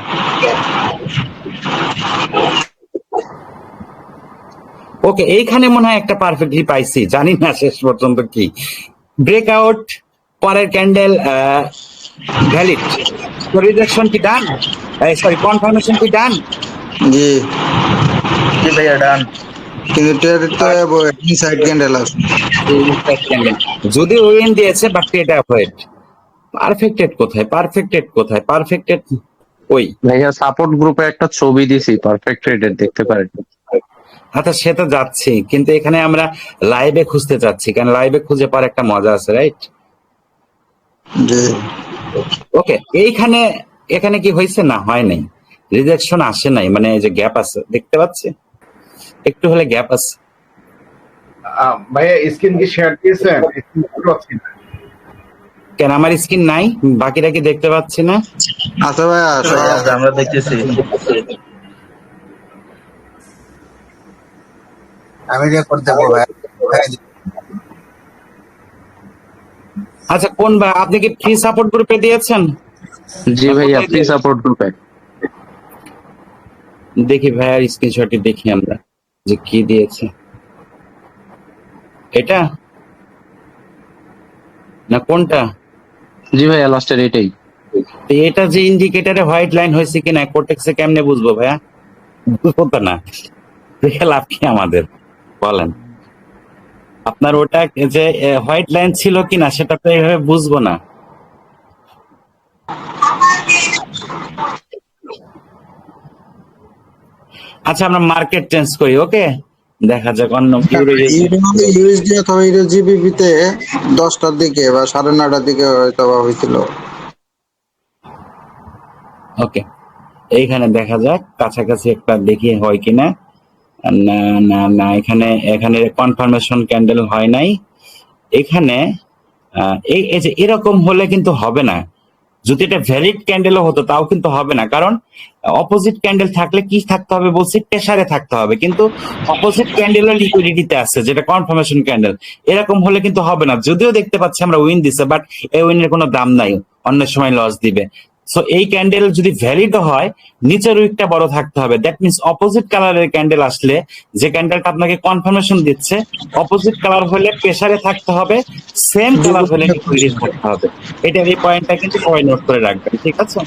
ওকে, এইখানে মনে হয় একটা পারফেক্টলি পাইছি, জানি না শেষ পর্যন্ত কি। ব্রেকআউট, পরের ক্যান্ডেল ভ্যালিড, রিজেকশন কি ডান, সরি কনফার্মেশন কি ডান? জি, জি ভাইয়া, ডান। কিন্তু ট্রেড তো ইনসাইড ক্যান্ডেল আছে। যদি উইন দিয়েছে বাট এটা অ্যাভয়েড। পারফেক্টেড কোথায়, পারফেক্টেড কোথায়, পারফেক্টেড ওই। ভাইয়া, সাপোর্ট গ্রুপে একটা ছবি দিছি পারফেক্ট রেটের, দেখতে পারেন। আচ্ছা, সে তো যাচ্ছি, কিন্তু এখানে আমরা লাইভে খুঁজতে চাচ্ছি, কারণ লাইভে খুঁজে পাওয়ার একটা মজা আছে, রাইট? জি। ওকে, এখানে কি হয়েছে? না, হয় নাই, রিজেকশন আসে নাই, মানে এই যে গ্যাপ আছে, দেখতে পাচ্ছি, একটু হলে গ্যাপ আছে। ভাইয়া স্ক্রিন কি শেয়ার দিয়েছেন? কেন আমার স্ক্রিন নাই? বাকিরা কি দেখতে পাচ্ছি না? আচ্ছা ভাইয়া, ভাইয়া, আমরা দেখতেছি। আমি রেকর্ড দেবো ভাইয়া। আচ্ছা কোন আপনি কি ফ্রি সাপোর্ট গ্রুপে দিয়েছেন? জি ভাইয়া, প্রি সাপোর্ট গ্রুপে। দিয়েছেন? জি ভাইয়া, প্রি সাপোর্ট গ্রুপে। দেখি ভাইয়ার স্ক্রিনশটটি দেখি আমরা যে কি দিয়েছে। এটা না কোনটা? জি ভাইয়া, লাস্টের এটাই। তো এটা যে ইন্ডিকেটরে হোয়াইট লাইন হয়েছে কিনা কোটেক্সে কেমনে বুঝবো ভাইয়া? বুঝবো তো না, দেখে লাভ কি আমাদের বলেন? আপনার ওটা যে হোয়াইট লাইন ছিল কিনা সেটা তো এইভাবে বুঝবো না। আচ্ছা আমরা মার্কেট চেঞ্জ করি, ওকে? দেখা যাক অন্য ইউএসডি অথবা ইউরো জিবিপি তে 10টার দিকে বা 9:30টার দিকে হয়তো বা হয়েছিল। ওকে, এইখানে দেখা যাক কাছাকাছি একটা দেখি হয় কিনা। না না না, এখানে এখানে কনফার্মেশন ক্যান্ডেল হয় নাই। এখানে এই যে এরকম হলে কিন্তু হবে না। যদি এটা ভ্যালিড ক্যান্ডেলও হতো তাও কিন্তু হবে না, কারণ অপোজিট ক্যান্ডেল থাকলে কি থাকতে হবে বলছি, প্রেসারে থাকতে হবে, কিন্তু অপোজিট ক্যান্ডেল লিকুইডিটিতে আছে যেটা কনফার্মেশন ক্যান্ডেল। এরকম হলে কিন্তু হবে না। যদিও দেখতে পাচ্ছি আমরা উইন দিছে, বাট এই উইনের কোনো দাম নাই, অন্য সময় লস দিবে। সো এই ক্যান্ডেল যদি ভ্যালিড হয় নিচের উইকটা বড় থাকতে হবে। দ্যাট মিনস অপোজিট কালারের ক্যান্ডেল আসলে, যে ক্যান্ডেলটা আপনাকে কনফার্মেশন দিচ্ছে, অপোজিট কালার হলে প্রেসারে থাকতে হবে, সেম কালার হলে লিকুইডিটি থাকতে হবে। এটার এই পয়েন্টটা কিন্তু সবাই নোট করে রাখবেন, ঠিক আছে?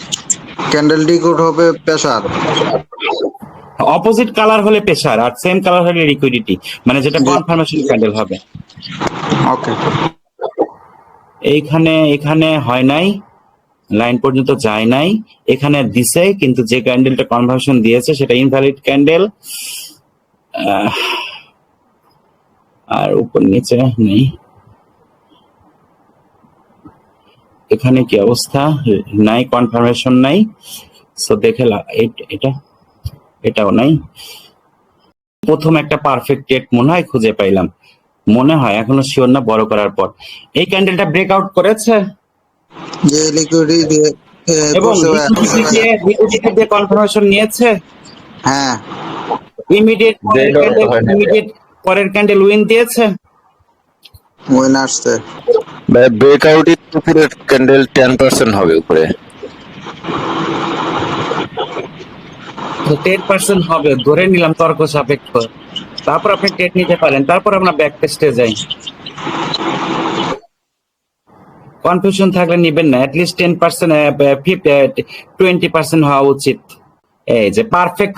ক্যান্ডেল ডিকোড হবে প্রেসার, অপোজিট কালার হলে প্রেসার আর সেম কালার হলে লিকুইডিটি, মানে যেটা কনফার্মেশন ক্যান্ডেল হবে। ওকে। এইখানে এখানে হয় নাই, লাইন পর্যন্ত যায় নাই, এখানে দিছে কিন্তু যে ক্যান্ডেলটা কনভার্সন দিয়েছে সেটা ইনভ্যালিড ক্যান্ডেল। আর উপর নিচে নেই। এখানে কি অবস্থা? নাই, কনফার্মেশন নাই। সো দেখে এটা এটাও নাই। প্রথম একটা পারফেক্ট রেট মনে হয় খুঁজে পাইলাম, মনে হয়, এখনো শিওর না, বড় করার পর এই ক্যান্ডেলটা ব্রেকআউট করেছে যে লিকুইডিটি এবং লিকুইডিটি দিয়ে কনফার্মেশন নিয়েছে। হ্যাঁ, ইমিডিয়েট পরের ক্যান্ডেল উইন দিয়েছে। উইন আসছে। ব্রেকআউটের উপরে ক্যান্ডেল 10% হবে উপরে। 10% হবে ধরে নিলাম তর্ক সাপেক্ষ, তারপর আপনি ট্রেড নিতে পারেন। তারপর আমরা ব্যাক টেস্টে যাই। কনফিউশন থাকলে নিবেন না, অ্যাটলিস্ট 10% 20% হওয়া উচিত। এই যে পারফেক্ট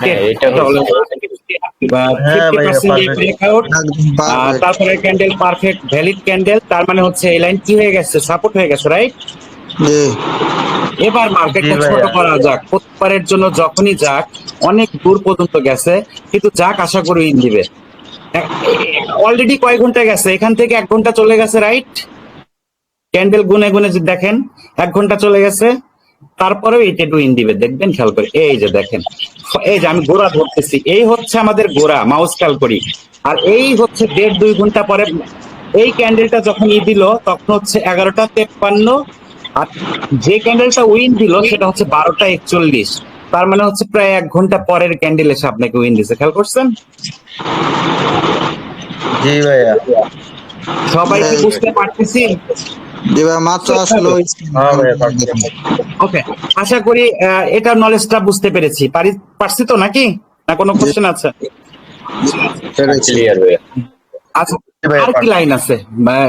তারপরে ক্যান্ডেল পারফেক্ট ভ্যালিড ক্যান্ডেল, তার মানে হচ্ছে এই লাইন কি হয়ে গেছে, সাপোর্ট হয়ে গেছে, রাইট? এবার মার্কেটটা ছোট করা যাক, প্রত্যেকবারের জন্য যখনই যাক, অনেক দূর পর্যন্ত গেছে, কিন্তু যাক আশা করি উইন দিবে। অলরেডি কয় ঘন্টা গেছে, এখান থেকে 1 ঘন্টা চলে গেছে, রাইট? ক্যান্ডেল গুনে গুনে যদি দেখেন 1 ঘন্টা চলে গেছে, তারপরেও এটা উইন দিবে, দেখবেন খেয়াল করে। এই যে দেখেন, এই যে আমি গোড়া ধরতেছি, এই হচ্ছে আমাদের গোড়া, মাউস খেয়াল করি। আর এই হচ্ছে 1.5-2 ঘন্টা পরে এই ক্যান্ডেলটা যখন দিল তখন হচ্ছে 11:53, আর যে ক্যান্ডেলটা উইন দিল সেটা হচ্ছে 12:41। তার মানে হচ্ছে প্রায় 1 ঘন্টা পরের ক্যান্ডেল এসে আপনাকে উইন দিছে, খেয়াল করছেন? জি ভাইয়া। সবাই কি বুঝতে পারতেছি? মাত্র আসলো। ওকে, আশা করি এটা নলেজটা বুঝতে পেরেছি, পারছি তো নাকি? না কোনো কোশ্চেন আছে? ক্লিয়ার ভাইয়া। আচ্ছা, আর কি লাইন আছে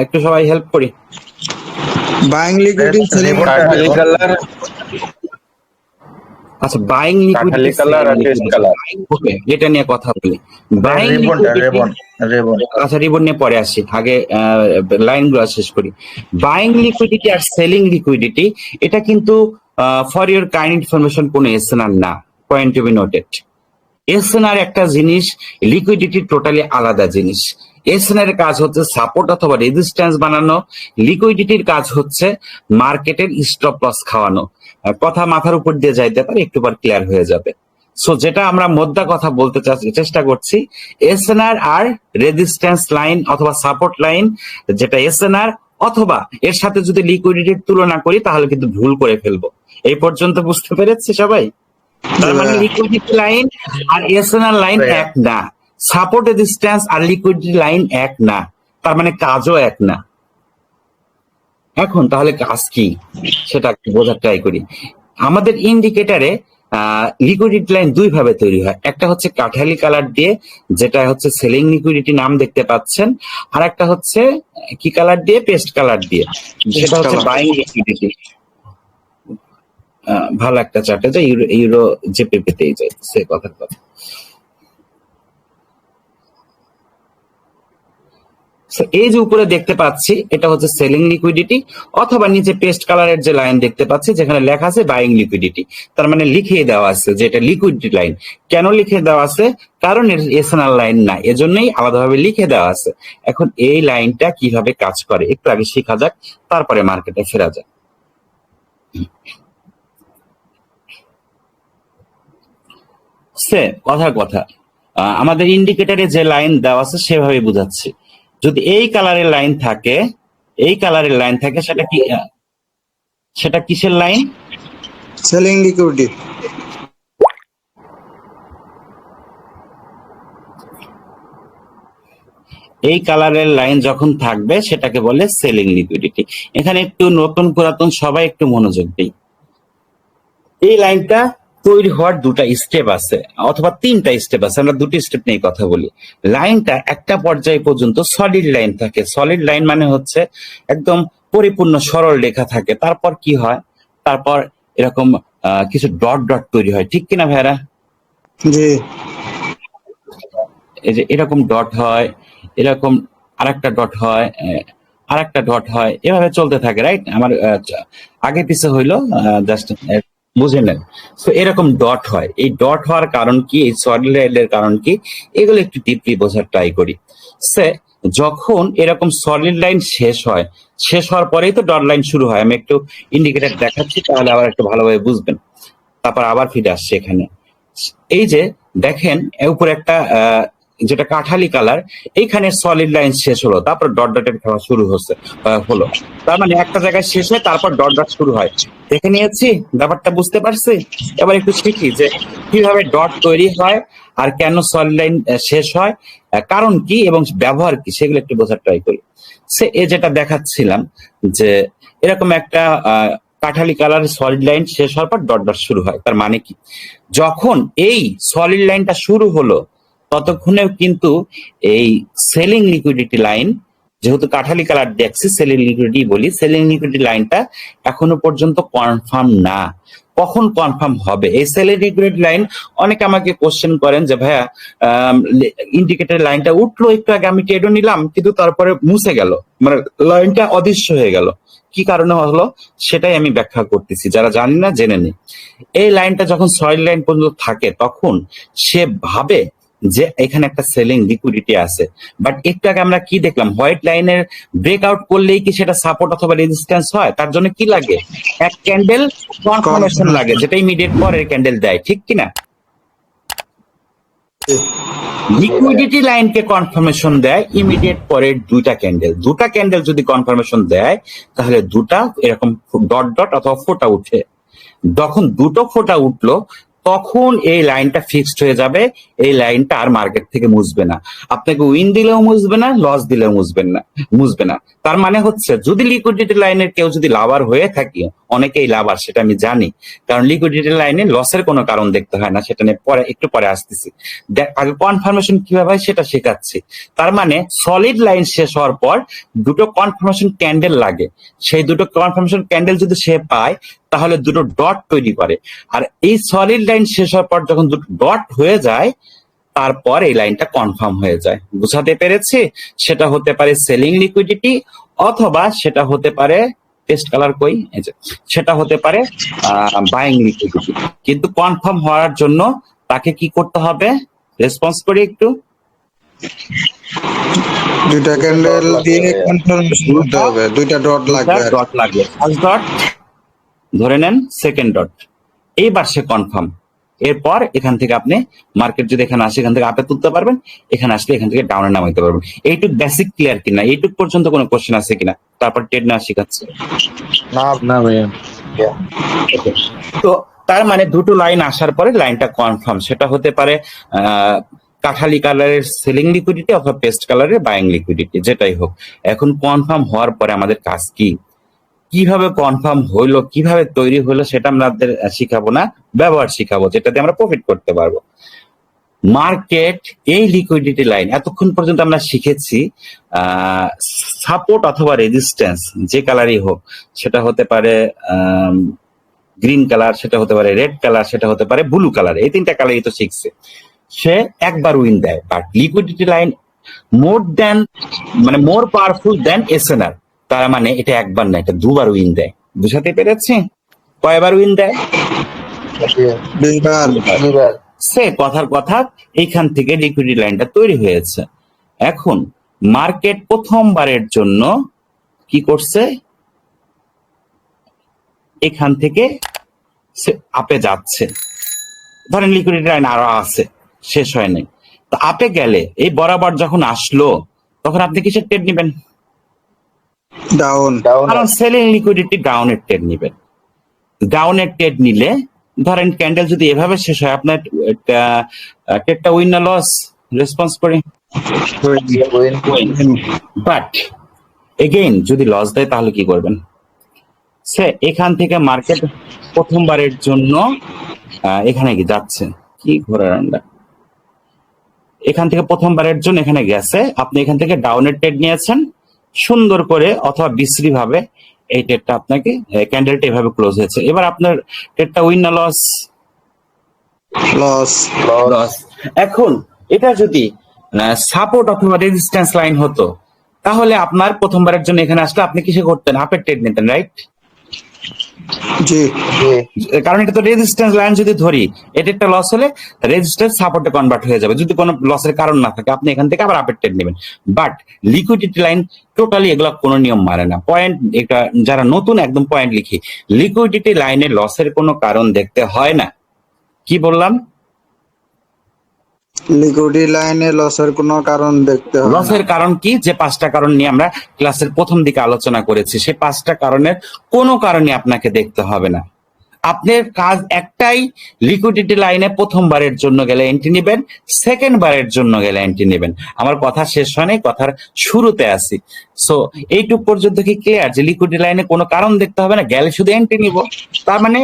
একটু সবাই হেল্প করি। বাইং লিকুইডিটি, সেলিং আচ্ছা, বাইং লিকুইডিটি কালার আর টেস্ট কালার, ওকে, এটা নিয়ে কথা বলি। বাইং আচ্ছা, রিবন নিয়ে পরে আসি, আগে লাইনগুলো শেষ করি। বাইং লিকুইডিটি আর সেলিং লিকুইডিটি, এটা কিন্তু ফর ইউর কাইন্ড ইনফরমেশন কোনো এসএনআর না, point to be noted. SNR একটা জিনিস, লিকুইডিটি টোটালি আলাদা জিনিস। এসএনআর এর কাজ হচ্ছে সাপোর্ট অথবা রেজিস্ট্যান্স বানানো, লিকুইডিটির কাজ হচ্ছে মার্কেটের স্টপ লস খাওয়ানো। কথা মাথার উপর দিয়ে যাইতে পারে, একটু পর ক্লিয়ার হয়ে যাবে। সো যেটা আমরা মোদ্দা কথা বলতে চেষ্টা করছি, এসএনআর আর রেজিস্ট্যান্স লাইন অথবা সাপোর্ট লাইন, যেটা এসএনআর অথবা এর সাথে যদি লিকুইডিটির তুলনা করি তাহলে কিন্তু ভুল করে ফেলবো। এই পর্যন্ত বুঝতে পেরেছি সবাই? তার মানে লিকুইডিটি লাইন আর এসএনআর লাইন এক না, সাপোর্ট রেজিস্ট্যান্স আর লিকুইডিটি লাইন এক না, তার মানে কাজও এক না। এখন তাহলে কাজ কি সেটা একটু বোঝার ট্রাই করি। আমাদের ইন্ডিকেটরে লিকুইডিটি লাইন দুই ভাবে তৈরি হয়, একটা হচ্ছে কাঠালি কালার দিয়ে, যেটা হচ্ছে সেলিং লিকুইডিটি নাম দেখতে পাচ্ছেন, আর একটা হচ্ছে কি কালার দিয়ে, পেস্ট কালার দিয়ে, সেটা হচ্ছে বাইং লিকুইডিটি। ভালো একটা চার্টে যে ইউরো ইউরো জেপিপিতেই যায় সে কথার কথা। So, এই যে উপরে দেখতে পাচ্ছি এটা হচ্ছে সেলিং লিকুইডিটি, অথবা নিচে পেস্ট কালারের যে লাইন দেখতে পাচ্ছি যেখানে লেখা আছে বাইং লিকুইডিটি, তার মানে লিখিয়ে দেওয়া আছে যে এটা লিকুইডিটি লাইন। কেন লিখে দেওয়া আছে? কারণ এর এসএনআর লাইন না, এজন্যই আলাদাভাবে লিখে দেওয়া আছে। এখন এই লাইনটা কিভাবে কাজ করে একটু আগে শেখা যাক, তারপরে মার্কেটে ফেরা যাক। কথার কথা, আমাদের ইন্ডিকেটরে যে লাইন দেওয়া আছে সেভাবে বুঝাচ্ছি। যদি এই কালারের লাইন থাকে, এই কালারের লাইন থাকে, সেটা কি, সেটা কিসের লাইন? Selling liquidity. এই কালারের লাইন যখন থাকবে সেটাকে বলে সেলিং লিকুইডিটি। এখানে একটু নতুন পুরাতন সবাই একটু মনোযোগ দিই। এই লাইনটা তৈরি হওয়ার দুটা স্টেপ আছে, অথবা তিনটা স্টেপ আছে, আমরা দুটি স্টেপ নিয়ে কথা বলি। লাইনটা একটা পর্যায় পর্যন্ত সলিড লাইন থাকে। সলিড লাইন মানে হচ্ছে একদম পরিপূর্ণ সরল রেখা থাকে। তারপর কি হয়? তারপর এরকম কিছু ডট ডট তৈরি হয়, ঠিক কিনা ভাইরা? জি। এই যে এরকম ডট হয়, এরকম আরেকটা ডট হয়, আরেকটা ডট হয়, এভাবে চলতে থাকে, রাইট? আমার আগে পিছে হইলো, জাস্ট বুঝে নেন। তো এরকম ডট হয়। এই ডট হওয়ার কারণ কি, এই সলিড লাইনের কারণ কি, এগুলো একটু ডিপলি বোঝার ট্রাই করি। যখন এরকম সলিড লাইন শেষ হয়, শেষ হওয়ার পরেই তো ডট লাইন শুরু হয়। আমি একটু ইন্ডিকেটর দেখাচ্ছি, তাহলে আবার একটু ভালোভাবে বুঝবেন। তারপর আবার ফিরে আসছে এখানে। এই যে দেখেন উপরে একটা যেটা কাঠালি কালার, এইখানে সলিড লাইন শেষ হলো, তারপর ডট ডটের খেলা শুরু হলো। তার মানে একটা জায়গায় শেষ হয়, তারপর ডট ডট শুরু হয়। দেখে নিয়েছি, ব্যাপারটা বুঝতে পারছি। এবার একটু শিখি যে কিভাবে ডট তৈরি হয় আর কেন সলিড লাইন শেষ হয়, কারণ কি এবং ব্যবহার কি, সেগুলো একটু বোঝার ট্রাই করি। যেটা দেখাচ্ছিলাম যে এরকম একটা কাঠালি কালার সলিড লাইন শেষ হওয়ার পর ডট ডট শুরু হয়। তার মানে কি, যখন এই সলিড লাইনটা শুরু হলো ততক্ষণেও কিন্তু এই সেলিং লিকুইডিটি লাইন, যেহেতু কাঠালি কালার দেখছি সেলিং লিকুইডিটি বলি, সেলিং লিকুইডিটি লাইনটা এখনো পর্যন্ত কনফার্ম না। কখন কনফার্ম হবে এই সেলিং লিকুইডিটি লাইন? অনেকে আমাকে কোশ্চেন করেন যে ভাইয়া ইন্ডিকেটর লাইনটা উঠলো একটু আগে, আমি ট্রেডও নিলাম কিন্তু তারপরে মুছে গেল, মানে লাইনটা অদৃশ্য হয়ে গেল, কি কারণে হলো সেটাই আমি ব্যাখ্যা করতেছি। যারা জানি না জেনে নি। এই লাইনটা যখন সলিড লাইন পর্যন্ত থাকে তখন সে ভাবে যে এখানে একটা সেলিং লিকুইডিটি আছে। বাট একটু আগে আমরা কি দেখলাম, হোয়াইট লাইনের ব্রেকআউট করলেই কি সেটা সাপোর্ট অথবা রেজিস্ট্যান্স হয়? তার জন্য কি লাগে? এক ক্যান্ডেল কনফার্মেশন লাগে, যেটা ইমিডিয়েট পরের ক্যান্ডেল দেয়, ঠিক কিনা? লিকুইডিটি লাইনকে কনফার্মেশন দেয় ইমিডিয়েট পরের দুটা ক্যান্ডেল যদি কনফার্মেশন দেয়, তাহলে দুটা এরকম ডট ডট অথবা ফোঁটা উঠে। যখন দুটো ফোঁটা উঠলো তখন এই লাইনটা ফিক্সড হয়ে যাবে, এই লাইনটা আর মার্কেট থেকে মুছবে না। আপনাকে উইন দিলেও মুছবে না, লস দিলেও মুছবে না। তার মানে হচ্ছে যদি লিকুইডিটি লাইনের কেউ যদি লাভার হয়ে থাকে, অনেকেই লাভার সেটা আমি জানি, কারণ লিকুইডিটি লাইনে লসের কোনো কারণ দেখতে হয় না, সেটা নিয়ে একটু পরে আসতেছি। আগে কনফার্মেশন কিভাবে হয় সেটা শেখাচ্ছি। তার মানে সলিড লাইন শেষ হওয়ার পর দুটো কনফার্মেশন ক্যান্ডেল লাগে, সেই দুটো কনফার্মেশন ক্যান্ডেল যদি সে পায় তাহলে দুটো ডট তৈরি করে। আর এই সলিড লাইন শেষ হওয়ার পর যখন দুটো ডট হয়ে যায়, তারপর এই লাইনটা কনফার্ম হয়ে যায়। বুঝাতে পেরেছি? সেটা হতে পারে সেলিং লিকুইডিটি, অথবা সেটা হতে পারে পেস্ট কালার কই, সেটা হতে পারে বাইং লিকুইডিটি। কিন্তু কনফার্ম হওয়ার জন্য তাকে কি করতে হবে? রেসপন্স করি একটু। দুইটা ক্যান্ডেল দিয়ে কনফার্মেশন করতে হবে, দুইটা ডট লাগবে। ফার্স্ট ডট ধরে নেন, সেকেন্ড ডট, এইবার সে কনফার্ম। এরপর এখান থেকে আপনি মার্কেট যদি এখানে আসে এখান থেকে আপে তুলতে পারবেন, এখানে আসলে এখান থেকে ডাউনে নামাইতে পারবেন। এইটুক বেসিক ক্লিয়ার কিনা? এইটুক পর্যন্ত কোনো কোশ্চেন আছে কিনা? তারপর ট্রেড না শিখাচ্ছে না ভাইয়া। তো তার মানে দুটো লাইন আসার পরে লাইনটা কনফার্ম। সেটা হতে পারে কাঠালি কালারের সেলিং লিকুইডিটি অথবা পেস্ট কালারের বাইং লিকুইডিটি, যেটাই হোক। এখন কনফার্ম হওয়ার পরে আমাদের কাজ কি? কিভাবে কনফার্ম হইলো, কিভাবে তৈরি হলো সেটা আমাদের শিখাবো না, ব্যবহার শিখাবো, যেটাতে আমরা প্রফিট করতে পারবো। মার্কেট, এই লিকুইডিটি লাইন এতক্ষণ পর্যন্ত আমরা শিখেছি সাপোর্ট অথবা রেজিস্ট্যান্স যে কালারই হোক, সেটা হতে পারে গ্রিন কালার, সেটা হতে পারে রেড কালার, সেটা হতে পারে ব্লু কালার, এই তিনটা কালারই তো শিখছে। সে একবার উইন দেয়, but liquidity line more powerful than SNR. তার মানে এটা একবার না, এটা দুবার উইন দেয়। বুঝাতে পেরেছি? কয়বার উইন দেয়? দুইবার। সে কথার কথা, এইখান থেকে লিকুইডিটি লাইনটা তৈরি হয়েছে। এখন মার্কেট প্রথমবারের জন্য কি করছে, এখান থেকে সে আপে যাচ্ছে। ধরেন লিকুইডিটি লাইন আরো আছে, শেষ হয় নাই, তো আপে গেলে এই বরাবর যখন আসলো তখন আপনি কিসের ট্রেড নেবেন? ডাউন। কারণ সেলিং লিকুইডিটি ডাউনের ট্রেড নেবেন। ডাউনের ট্রেড নিলে ধরেন ক্যান্ডেল যদি এভাবে শেষ হয়, আপনার ট্রেডটা উইন না লস? রেসপন্স করে বাট এগেইন যদি লস দেয় তাহলে কি করবেন? সে এখান থেকে মার্কেট প্রথমবারের জন্য এখানে কি যাচ্ছে, কি ঘোরার আন্ডা, এখান থেকে প্রথমবারের জন্য এখানে গেছে, আপনি এখান থেকে ডাউনের ট্রেড নিয়েছেন সুন্দর করে অথবা বিশ্রী ভাবে, এই ট্রেডটা আপনাকে ক্যান্ডেলটা এভাবে ক্লোজ হয়েছে। এবার আপনার ট্রেডটা উইন না লস? লস। এখন এটা যদি সাপোর্ট অথবা রেজিস্ট্যান্স লাইন হতো, তাহলে আপনার প্রথমবারের জন্য এখানে আসলে আপনি কিসে করতেন? আপের ট্রেড নিতেন, রাইট? জি। কারণ এটা তো রেজিস্ট্যান্স লাইন, যদি ধরি এটা একটা লস হলে রেজিস্ট্যান্স সাপোর্টে কনভার্ট হয়ে যাবে। যদি কোনো লসের কারণ না থাকে, আপনি এখান থেকে আবার আপের ট্রেড নেবেন। বাট লিকুইডিটি লাইন টোটালি এগুলো কোনো নিয়ম মানে না। পয়েন্ট, এটা যারা নতুন একদম পয়েন্ট লিখি, লিকুইডিটি লাইনে লসের কোনো কারণ দেখতে হয় না। কি বললাম? লিকুইডিটি লাইনে লসের কোনো কারণ দেখতে হয় না। লসের কারণ কি? যে 5টা কারণ নিয়ে আমরা ক্লাসের প্রথম দিকে আলোচনা করেছি, সেই 5টা কারণের কোনো কারণে আপনাকে দেখতে হবে না। আপনার কাজ একটাই, লিকুইডিটি লাইনে প্রথমবারের জন্য গেলে এন্ট্রি নেবেন, সেকেন্ড বারের জন্য গেলে এন্ট্রি নেবেন। আমার কথা শেষ হয় নাই, কথার শুরুতে আছি। সো এইটুক পর্যন্ত কি ক্লিয়ার যে লিকুইডিটি লাইনে কোনো কারণ দেখতে হবে না, গেলে শুধু এন্ট্রি নিব? তার মানে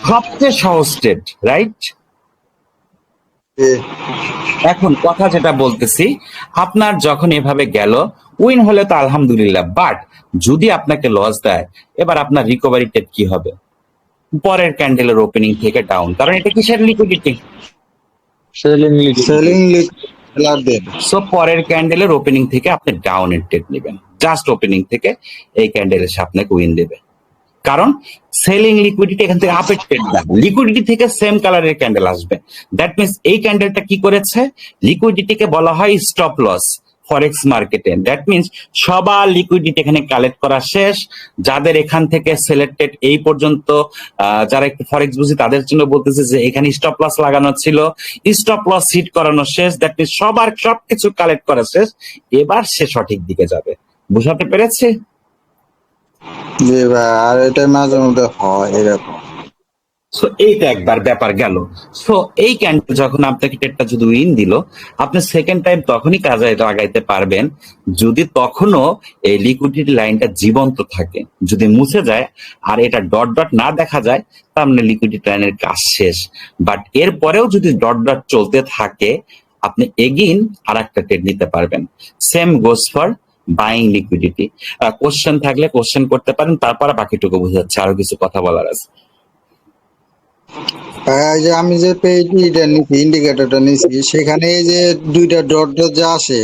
সবচেয়ে সহজ ট্রেড, রাইট? এখন কথা যেটা বলতেছি, আপনার যখন এভাবে গেল, উইন হলে তো আলহামদুলিল্লাহ, বাট যদি আপনাকে লস দেয়, এবার আপনার রিকভারি ট্রেড কি হবে? পরের ক্যান্ডেলের ওপেনিং থেকে ডাউন, কারণ এটা কিসের লিকুইডিটি? Selling liquidity. সো পরের ক্যান্ডেলের ওপেনিং থেকে আপনি ডাউনের ট্রেড নেবেন, জাস্ট ওপেনিং থেকে এই ক্যান্ডেল এসে আপনাকে উইন দেবে। কারণ সেলিং লিকুইডিটি এখান থেকে আপের ট্রেড না, লিকুইডিটি থেকে সেম কালারের ক্যান্ডেল আসবে। দ্যাট মিনস এই ক্যান্ডেলটা কি করেছে, লিকুইডিটিকে বলা হয় স্টপ লস ফরেক্স মার্কেটে। দ্যাট মিনস সবার লিকুইডিটি এখানে কালেক্ট করা শেষ। যাদের এখান থেকে সিলেক্টেড এই পর্যন্ত, যারা একটু ফরেক্স বুঝি তাদের জন্য বলতেছে যে এখানে স্টপ লস লাগানো ছিল, স্টপ লস হিট করানো শেষ। দ্যাট মিনস সবার সবকিছু কালেক্ট করা শেষ, এবার সে সঠিক দিকে যাবে। বুঝাতে পেরেছি? জি ভাই, আর এটা মাঝে মধ্যে হয় এরকম। সো এইটা একবার ব্যাপার গেল। সো এই ক্যান্ডেল যখন আপনাকে ট্রেডটা যদি উইন দিল, আপনি সেকেন্ড টাইম তখনই কাজে লাগাইতে পারবেন যদি তখনও এই লিকুইডিটি লাইনটা জীবন্ত থাকে। যদি মুছে যায় আর এটা ডট ডট না দেখা যায়, তার মানে লিকুইডিটি লাইনের কাজ শেষ। বাট এরপরেও যদি ডট ডট চলতে থাকে, আপনি এগেইন আর একটা ট্রেড নিতে পারবেন। Same goes for buying liquidity. Question থাকলে কোশ্চেন করতে পারেন, তারপর বাকিটুকু বোঝাচ্ছে, আরো কিছু কথা বলার আছে। যে আমি যে পেজটা নিছি, ইন্ডিকেটরটা নিছি, সেখানে এই যে দুইটা ডট ডট যে আসে,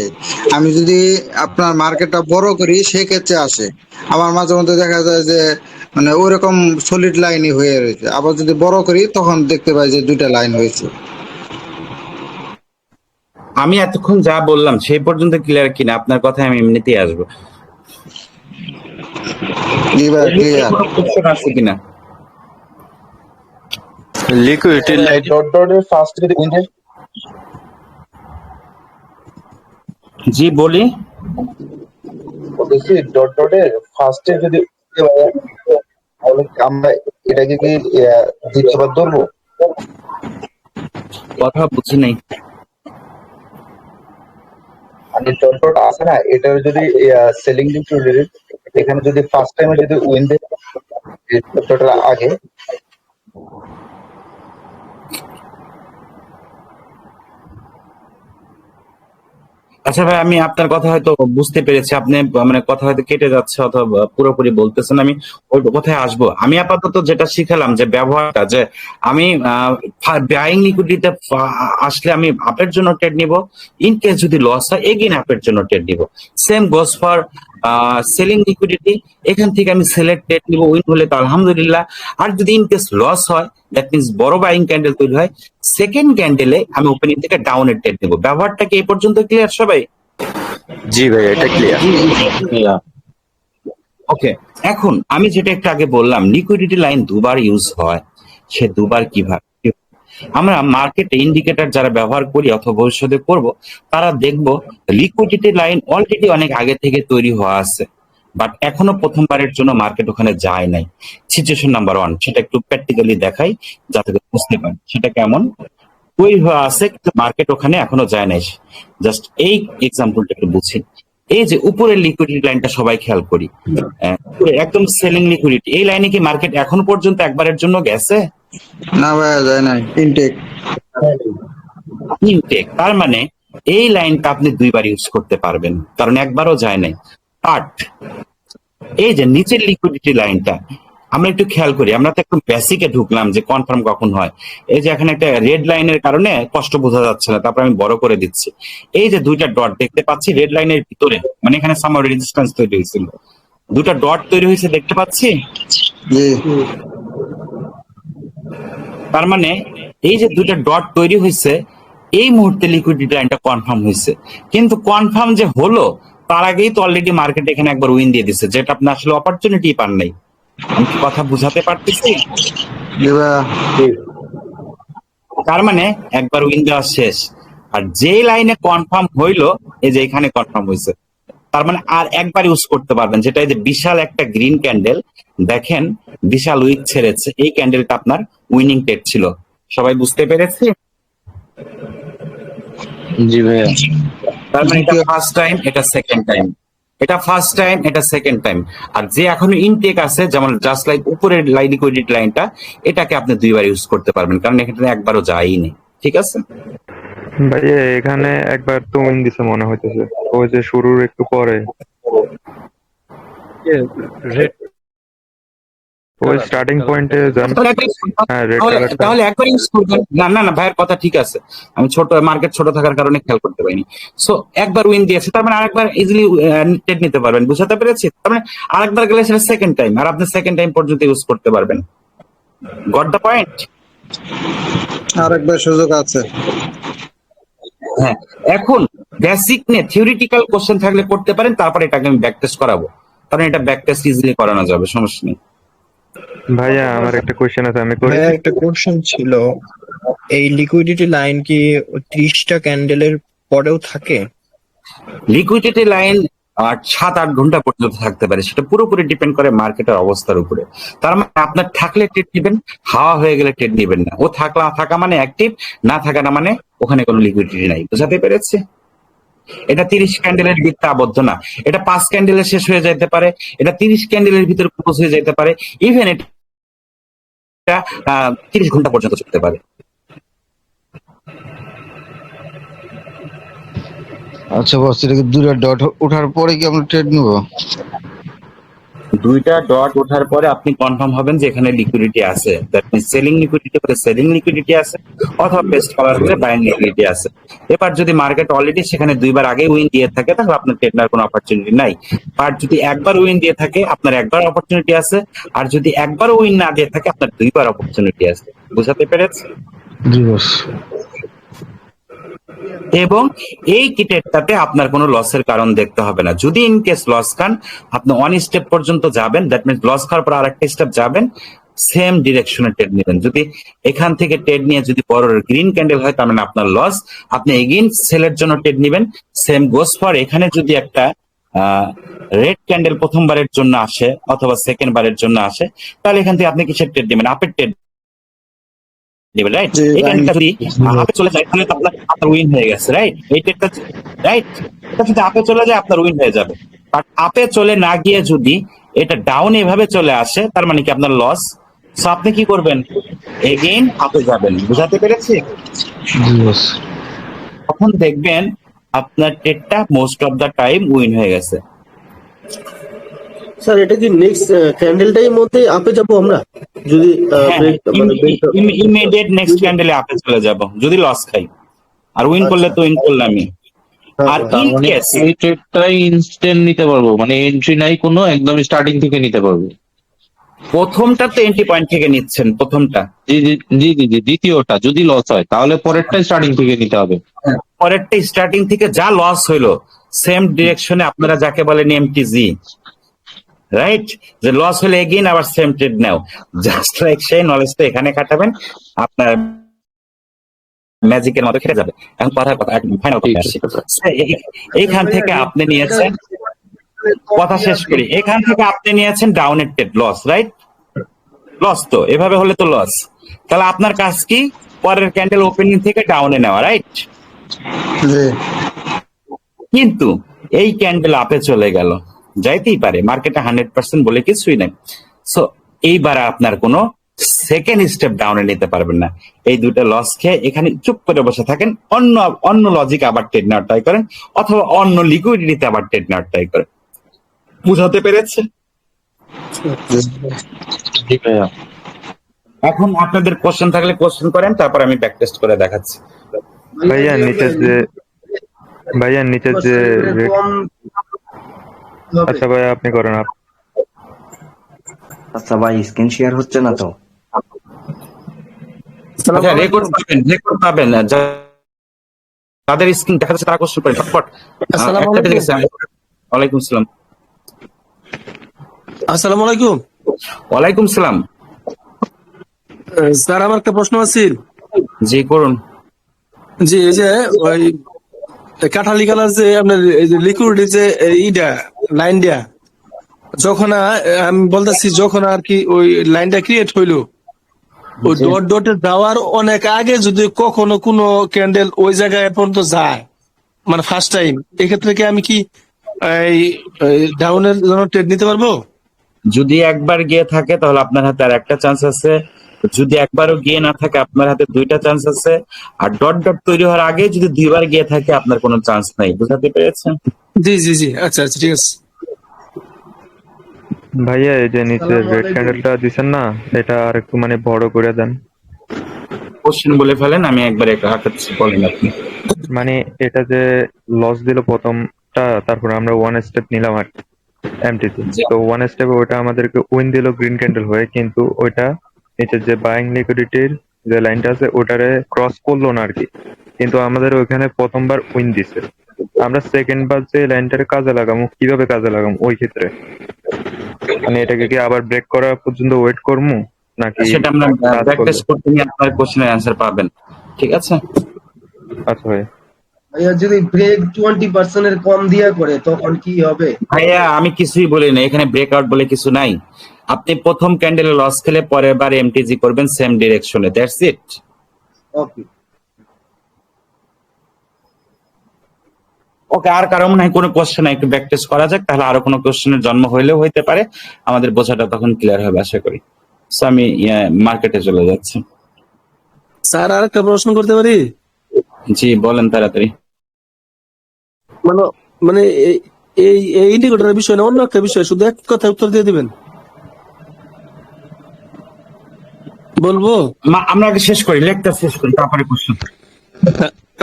আমি যদি আপনার মার্কেটটা বড় করি সেক্ষেত্রে আসে। আমার মাঝে মধ্যে দেখা যায় যে মানে ওইরকম সলিড লাইনই হয়ে রয়েছে, আবার যদি বড় করি তখন দেখতে পাই যে দুইটা লাইন হয়েছে। আমি এতক্ষণ যা বললাম সেই পর্যন্ত ক্লিয়ার কিনা? আপনার কথায় আমি এমনিতেই আসবো। ক্লিয়ার। কোশ্চেন আছে কিনা? লিকুইডিটি লাইন ডট ডটের ফার্স্ট যদি জি বলি। বলতেছি ডট ডটের ফার্স্টে যদি তাহলে আমরা এটাকে কি দ্বিতীয়বার ধরবো? কথা বুঝি নাই। মানে ডট ডট আছে না, এটার যদি সেলিং লিকুইডিটি এখানে যদি ফার্স্ট টাইমে যদি উইন দেয় টোটাল আগে আচ্ছা ভাই, আমি আপনার কথা হয়তো বুঝতে পেরেছি। আপনি মানে কথা হয়তো কেটে যাচ্ছে অথবা পুরোপুরি বলতেছেন, আমি ওই কথায় আসবো। আমি আপাতত যেটা শিখালাম যে ব্যবহারটা, যে আমি বাইং লিকুইডিটিতে আসলে আমি আপের জন্য ট্রেড নিব, ইন কেস যদি লস হয় এগেইন আপের জন্য ট্রেড নিব। Same goes for selling liquidity, এখান থেকে আমি সেলের ট্রেড নিব, উইন হলে তো আলহামদুলিল্লাহ। আর যদি ইন কেস লস হয়, দ্যাট মিনস বড় বাইং ক্যান্ডেল তৈরি হয়, সেকেন্ড ক্যান্ডেলে আমি ওপেনিং থেকে ডাউনের ট্রেড নেব। ব্যবহারটা কি এই পর্যন্ত ক্লিয়ার সবাই? জি ভাই, এটা ক্লিয়ার। ওকে, এখন আমি যেটা একটু আগে বললাম, লিকুইডিটি লাইন দুবার ইউজ হয়, সে দুবার কিভাবে? আমরা মার্কেটে ইন্ডিকেটর যারা ব্যবহার করি অথবা ভবিষ্যতে করব, তারা দেখবো লিকুইডিটি লাইন অলরেডি অনেক আগে থেকে তৈরি হওয়া আছে, বাট এখনো প্রথমবারের জন্য মার্কেট ওখানে যায় নাই। সিচুয়েশন নাম্বার 1, সেটা একটু প্র্যাকটিক্যালি দেখাই যাতে করে বুঝতে পারেন সেটা কেমন। তৈরি হওয়া আছে কিন্তু মার্কেট ওখানে এখনো যায় নাই। জাস্ট এই এক্সাম্পলটা একটু বুঝি। এই যে উপরের লিকুইডিটি লাইনটা সবাই খেয়াল করি, একদম সেলিং লিকুইডিটি, এই লাইনে কি মার্কেট এখন পর্যন্ত একবারের জন্য গেছে? না ভাইয়া, যায় নাই, ইনটেক। ইনটেক, তার মানে এই লাইনটা আপনি দুইবার ইউজ করতে পারবেন, কারণ একবারও যায় নাই। বাট এই যে নিচের লিকুইডিটি লাইনটা আমরা একটু খেয়াল করি, আমরা তো একটু বেসিকে ঢুকলাম যে কনফার্ম কখন হয়। এই যে এখানে একটা রেড লাইনের কারণে কষ্ট বোঝা যাচ্ছে না, তারপর আমি বড় করে দিচ্ছি। এই যে দুইটা ডট দেখতে পাচ্ছি রেড লাইনের ভিতরে, মানে এখানে সামার রেজিস্ট্যান্স তৈরি হয়েছিল, দুটা ডট তৈরি হয়েছে দেখতে পাচ্ছি। জি, তার মানে এই যে দুইটা ডট তৈরি হয়েছে, এই মুহূর্তে লিকুইডিটি লাইনটা কনফার্ম হয়েছে। কিন্তু কনফার্ম যে হলো তার আগেই তো অলরেডি মার্কেট এখানে একবার উইন দিয়ে দিচ্ছে, যেটা আপনি আসলে অপরচুনিটি পান নাই। আমি কি কথা বুঝাতে পারতেছি? জি ভাইয়া। তার মানে একবার উইন দেওয়া শেষ, আর যে লাইনে কনফার্ম হইলো এই যে এখানে কনফার্ম হয়েছে, তার মানে আর একবার ইউজ করতে পারবেন। যেটা এই যে বিশাল একটা গ্রিন ক্যান্ডেল, দেখেন বিশাল উইক ছেড়েছে, এই ক্যান্ডেলটা আপনার উইনিং টেট ছিল। সবাই বুঝতে পেরেছি? জি ভাইয়া। তার মানে এটা ফার্স্ট টাইম, এটা সেকেন্ড টাইম, এটা ফার্স্ট টাইম, এটা সেকেন্ড টাইম। আর যে এখনো ইনটেক আছে, যেমন জাস্ট লাইক উপরের লিকুইডিটি লাইনটা, এটাকে আপনি দুইবার ইউজ করতে পারবেন, কারণ এখানে একবারও যায়নি। ঠিক আছে? ভাইয়া এখানে একবার তো উইন দিছে মনে হইতেছে, ওই যে শুরুর একটু পরে রেড ওই স্টার্টিং পয়েন্টে যান। হ্যাঁ, রেড তাহলে কালারটা। তাহলে একবার ইউজ করবেন। না না না, ভাইয়ের কথা ঠিক আছে, আমি ছোট মার্কেট ছোট থাকার কারণে খেয়াল করতে পারিনি। সো একবার উইন দিয়েছে, তার মানে আরেকবার ইজিলি ট্রেড নিতে পারবেন। বুঝাতে পেরেছি? তার মানে আরেকবার গেলে সেটা সেকেন্ড টাইম, আর আপনি সেকেন্ড টাইম পর্যন্ত ইউজ করতে পারবেন। Got the point? আর একবার সুযোগ আছে। হ্যাঁ, এখন বেসিক নিয়ে থিওরিটিক্যাল কোশ্চেন থাকলে করতে পারেন, তারপরে এটাকে আমি ব্যাক টেস্ট করাবো, কারণ এটা ব্যাক টেস্ট ইজিলি করানো যাবে, সমস্যা নেই। ভাইয়া আমার একটা কোয়েশ্চেন আছে, আমি করি। ভাইয়া একটা কোশ্চেন ছিল, এই লিকুইডিটি লাইন কি 30টা ক্যান্ডেলের পরেও থাকে? লিকুইডিটি লাইন 7-8 ঘন্টা পর্যন্ত থাকতে পারে, সেটা পুরোপুরি ডিপেন্ড করে মার্কেটের অবস্থার উপরে। তার মানে আপনার থাকলে ট্রেড নেবেন, হাওয়া হয়ে গেলে ট্রেড নেবেন না। ও থাকা মানে অ্যাক্টিভ, না থাকা না মানে ওখানে কোনো লিকুইডিটি নাই। বুঝাতে পেরেছি? এটা 30 ক্যান্ডেলের ভিতরে আবদ্ধ না, এটা 5 ক্যান্ডেলে শেষ হয়ে যেতে পারে, এটা 30 ক্যান্ডেলের ভিতরে ক্লোজ হয়ে যেতে পারে, ইভেন এটা 30 ঘন্টা পর্যন্ত চলতে পারে। আচ্ছা বস, এটা কি দুইটা ডট ওঠার পরে কি আমরা ট্রেড নিব? দুইটা ডট ওঠার পরে আপনি কনফার্ম হবেন যে এখানে লিকুইডিটি আছে, দ্যাট মিন্স সেলিং লিকুইডিটি হলে সেলিং লিকুইডিটি আছে, অথবা পেস্ট কলার হলে বাইং লিকুইডিটি আছে। এবার যদি মার্কেট অলরেডি সেখানে দুইবার আগে উইন দিয়ে থাকে, তাহলে আপনার ট্রেড নেওয়ার কোনো অপরচুনিটি নাই। আর যদি একবার উইন দিয়ে থাকে, আপনার একবার অপরচুনিটি আছে, আর যদি একবার উইন না দিয়ে থাকে, আপনার দুইবার অপরচুনিটি আছে। বুঝাতে পেরেছি? জি বস। এবং এই কিটেরটাতে আপনার কোনো লসের কারণ দেখতে হবে না। যদি ইন কেস লস খান, আপনি 1 স্টেপ পর্যন্ত যাবেন, দ্যাট মিনস লস খাওয়ার পর আরেকটা স্টেপ যাবেন, সেম ডিরেকশনে ট্রেড নেবেন। যদি এখান থেকে ট্রেড নিয়ে যদি বড় গ্রিন ক্যান্ডেল হয়, তার মানে আপনার লস, আপনি এগেইন সেলের জন্য ট্রেড নেবেন। সেম গোস ফর এখানে যদি একটা রেড ক্যান্ডেল প্রথমবারের জন্য আসে অথবা সেকেন্ড বারের জন্য আসে, তাহলে এখান থেকে আপনি কিসের ট্রেড নেবেন? আপের ট্রেড নেবেন, রাইট? জি এই ভাই। ক্যান্ডেলটা যদি আপে চলে যায় তাহলে তো আপনার উইন হয়ে গেছে, রাইট? এই ট্রেডটা, রাইট? এটা যদি আপে চলে যায় আপনার উইন হয়ে যাবে। বাট আপে চলে না গিয়ে যদি এটা ডাউন এভাবে চলে আসে তার মানে কি আপনার লস। সো আপনি কি করবেন? এগেইন আপে যাবেন। বুঝাতে পেরেছি? তখন দেখবেন আপনার ট্রেডটা most of the time win হয়ে গেছে। স্যার এটা কি নেক্সট ক্যান্ডেলটাই মধ্যে আপে যাব আমরা যদি হ্যাঁ, break- মানে break- ইমিডিয়েট নেক্সট ক্যান্ডেলে আপে চলে যাব যদি লস খাই, আর উইন করলে তো উইন করলামই। আর তার ইন মানে কেস এই ট্রেডটাই ইনস্ট্যান্ট নিতে পারবো, মানে এন্ট্রি নাই কোনো, একদম স্টার্টিং থেকে নিতে পারবো। প্রথমটা তো এন্ট্রি পয়েন্ট থেকে নিচ্ছেন, প্রথমটা। জি জি জি জি জি, দ্বিতীয়টা যদি লস হয় তাহলে পরেরটাই স্টার্টিং থেকে নিতে হবে। পরেরটা স্টার্টিং থেকে যা লস হইলো সেম ডিরেকশনে আপনারা যাকে বলেন এমটিজি, রাইট? যে লস হলে এগেইন আবার সেম ট্রেড নাও, জাস্ট লাইক সেই নলেজটা এখানে কাটাবেন, আপনার ম্যাজিকের মতো খেটে যাবে। এখন কথা ফাইনাল কথা আসি। এইখান থেকে আপনি নিয়েছেন, কথা শেষ করি, এখান থেকে আপনি নিয়েছেন ডাউনের ট্রেড, লস, রাইট? লস তো এভাবে হলে তো লস। তাহলে আপনার কাজ কি? পরের ক্যান্ডেল ওপেনিং থেকে ডাউনে নেওয়া, রাইট? জি কিন্তু এই ক্যান্ডেল আপে চলে গেল, যাইতেই পারে, মার্কেটে 100% বলে কিছুই নাই। সো এইবার আপনার কোনো সেকেন্ড স্টেপ ডাউনে নিতে পারবেন না। এই দুটো লস খেয়ে এখানে চুপ করে বসে থাকেন, অন্য অন্য লজিক আবার ট্রেড নেওয়ার ট্রাই করেন, অথবা অন্য লিকুইডিটিতে আবার ট্রেড নেওয়ার ট্রাই করেন। বুঝাতে পেরেছে? জি ভাইয়া। এখন আপনাদের কোশ্চেন থাকলে কোশ্চেন করেন, তারপর আমি ব্যাক টেস্ট করে দেখাচ্ছি। ভাইয়া নিচের যে red- কম হবে। আচ্ছা ভাইয়া আপনি করেন আচ্ছা ভাই স্ক্রিন শেয়ার হচ্ছে না তো। আচ্ছা, রেকর্ড পাবেন তাদের স্ক্রিন দেখা যাচ্ছে, তারা কোশ্চেন করেন ঝটপট। একটা বেজে গেছে। ওয়ালাইকুম সালাম। আসসালামু আলাইকুম ওয়ালাইকুম সালাম। স্যার, আমার একটা প্রশ্ন আছে। জি করুন। জি, এই যে ওই কাঠালি কালার যে আপনার লিকুইড যে ইডা লাইন দিয়া, যখন আমি বলতেছি যখন আর কি ওই লাইনটা ক্রিয়েট হইলো, ওই ডট ডটে যাওয়ার অনেক আগে যদি কখনো কোনো ক্যান্ডেল ওই জায়গায় পর্যন্ত যায়, মানে ফার্স্ট টাইম, এক্ষেত্রে কি আমি কি এই ডাউনের জন্য ট্রেড নিতে পারবো? যদি একবার গিয়ে থাকে তাহলে আপনার হাতে আর একটা চান্স আছে, যদি একবারও গিয়ে না থাকে আপনার হাতে দুইটা চান্স আছে, আর ডট ডট তৈরি হওয়ার আগে যদি দুইবার গিয়ে থাকে আপনার কোনো চান্স নাই। বুঝাতে পেরেছেন? জি জি জি, আচ্ছা আচ্ছা, ঠিক আছে। ভাইয়া এই যে নিচে রেড ক্যান্ডেলটা দিছেন না, এটা আর একটু মানে বড় করে দেন। কোশ্চেন বলে ফেলেন, আমি একবার হাঁটাচ্ছি, বলেন আপনি। মানে এটা যে লস দিল প্রথমটা, তারপর আমরা ওয়ান স্টেপ নিলাম আর এমটিতে, তো ওয়ান স্টেপে ওটা আমাদেরকে উইন দিল গ্রিন ক্যান্ডেল হয়ে, কিন্তু ওইটা নিচের যে বাইং লিকুইডিটির যে লাইনটা আছে ওটারে ক্রস করলো না আর কি, কিন্তু আমাদের ওইখানে প্রথমবার উইন দিছে। আমরা সেকেন্ড বার যে লাইনটারে কাজে লাগামো, কিভাবে কাজে লাগামো ওই ক্ষেত্রে? মানে এটাকে কি আবার ব্রেক করা পর্যন্ত ওয়েট করবো নাকি সেটা আমরা কাজ ব্যাক করবো? টেস্ট করতে নিয়ে আপনার কোশ্চেনের অ্যান্সার পাবেন, ঠিক আছে? আচ্ছা ভাই। ভাইয়া যদি ব্রেক 20% এর কম দিয়া করে তখন কি হবে? ভাইয়া আমি কিছুই বলি না, এখানে ব্রেকআউট বলে কিছু নাই। আপনি প্রথম ক্যান্ডেলে লস খেলে পরের বার এমটিজি করবেন সেম ডিরেকশনে, দ্যাটস ইট। ওকে। ওকে, আর কারো মনে হয় কোনো কোশ্চেন একটু ব্যাক টেস্ট করা যাক, তাহলে আরো কোনো কোশ্চেনের জন্ম হইলেও হইতে পারে, আমাদের বোঝাটা তখন ক্লিয়ার হবে আশা করি। সো আমি মার্কেটে চলে যাচ্ছি। স্যার, আর একটা প্রশ্ন করতে পারি? জি বলেন তাড়াতাড়ি। মানে মানে এই এই ইন্ডিকেটরের বিষয় না, অন্য একটা বিষয়, শুধু এক কথায় উত্তর দিয়ে দিবেন। বলবো? আমরা আগে শেষ করি, লেকচার শেষ করি, তারপরে কোশ্চেন।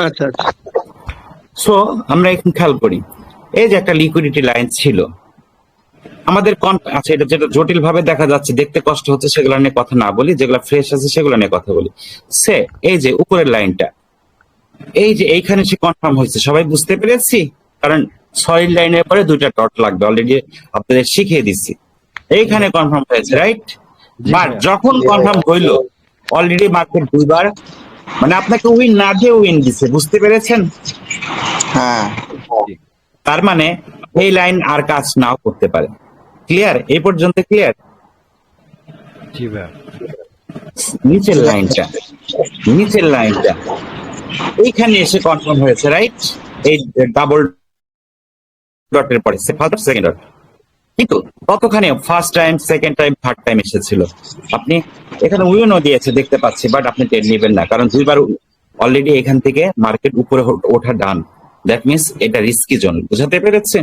আচ্ছা আচ্ছা। সো আমরা এখন খেয়াল করি, এই যে একটা লিকুইডিটি লাইন ছিল আমাদের, আচ্ছা এটা যেটা জটিল ভাবে দেখা যাচ্ছে, দেখতে কষ্ট হচ্ছে, সেগুলো নিয়ে কথা না বলি, যেগুলো ফ্রেশ আছে সেগুলো নিয়ে কথা বলি। এই যে উপরের লাইনটা, এই যে এইখানে সে কনফার্ম হয়েছে, সবাই বুঝতে পেরেছি? কারণ সলিড লাইনের পরে দুইটা ডট লাগবে, অলরেডি আপনাদের শিখিয়ে দিচ্ছি। এইখানে কনফার্ম হয়েছে, রাইট? বাট যখন কনফার্ম হইলো অলরেডি মার্কেট দুইবার, মানে আপনাকে উইন না দিয়ে উইন দিচ্ছে, বুঝতে পেরেছেন? হ্যাঁ তার মানে এই লাইন আর কাজ নাও করতে পারে। ক্লিয়ার? এই পর্যন্ত ক্লিয়ার? নিচের লাইনটা এইখানে এসে কনফার্ম হয়েছে, রাইট? এই ডাবল ডটের পরে সেকেন্ড ডট, কিন্তু কতখানি first time, second time, third time এসেছিল। আপনি এখানে উইনও দিয়েছে দেখতে পাচ্ছি, বাট আপনি টের নেবেন না, কারণ দুইবার অলরেডি এখান থেকে মার্কেট উপরে ওঠা ডান। দ্যাট মিনস এটা রিস্কি জোন, বুঝাতে পেরেছে?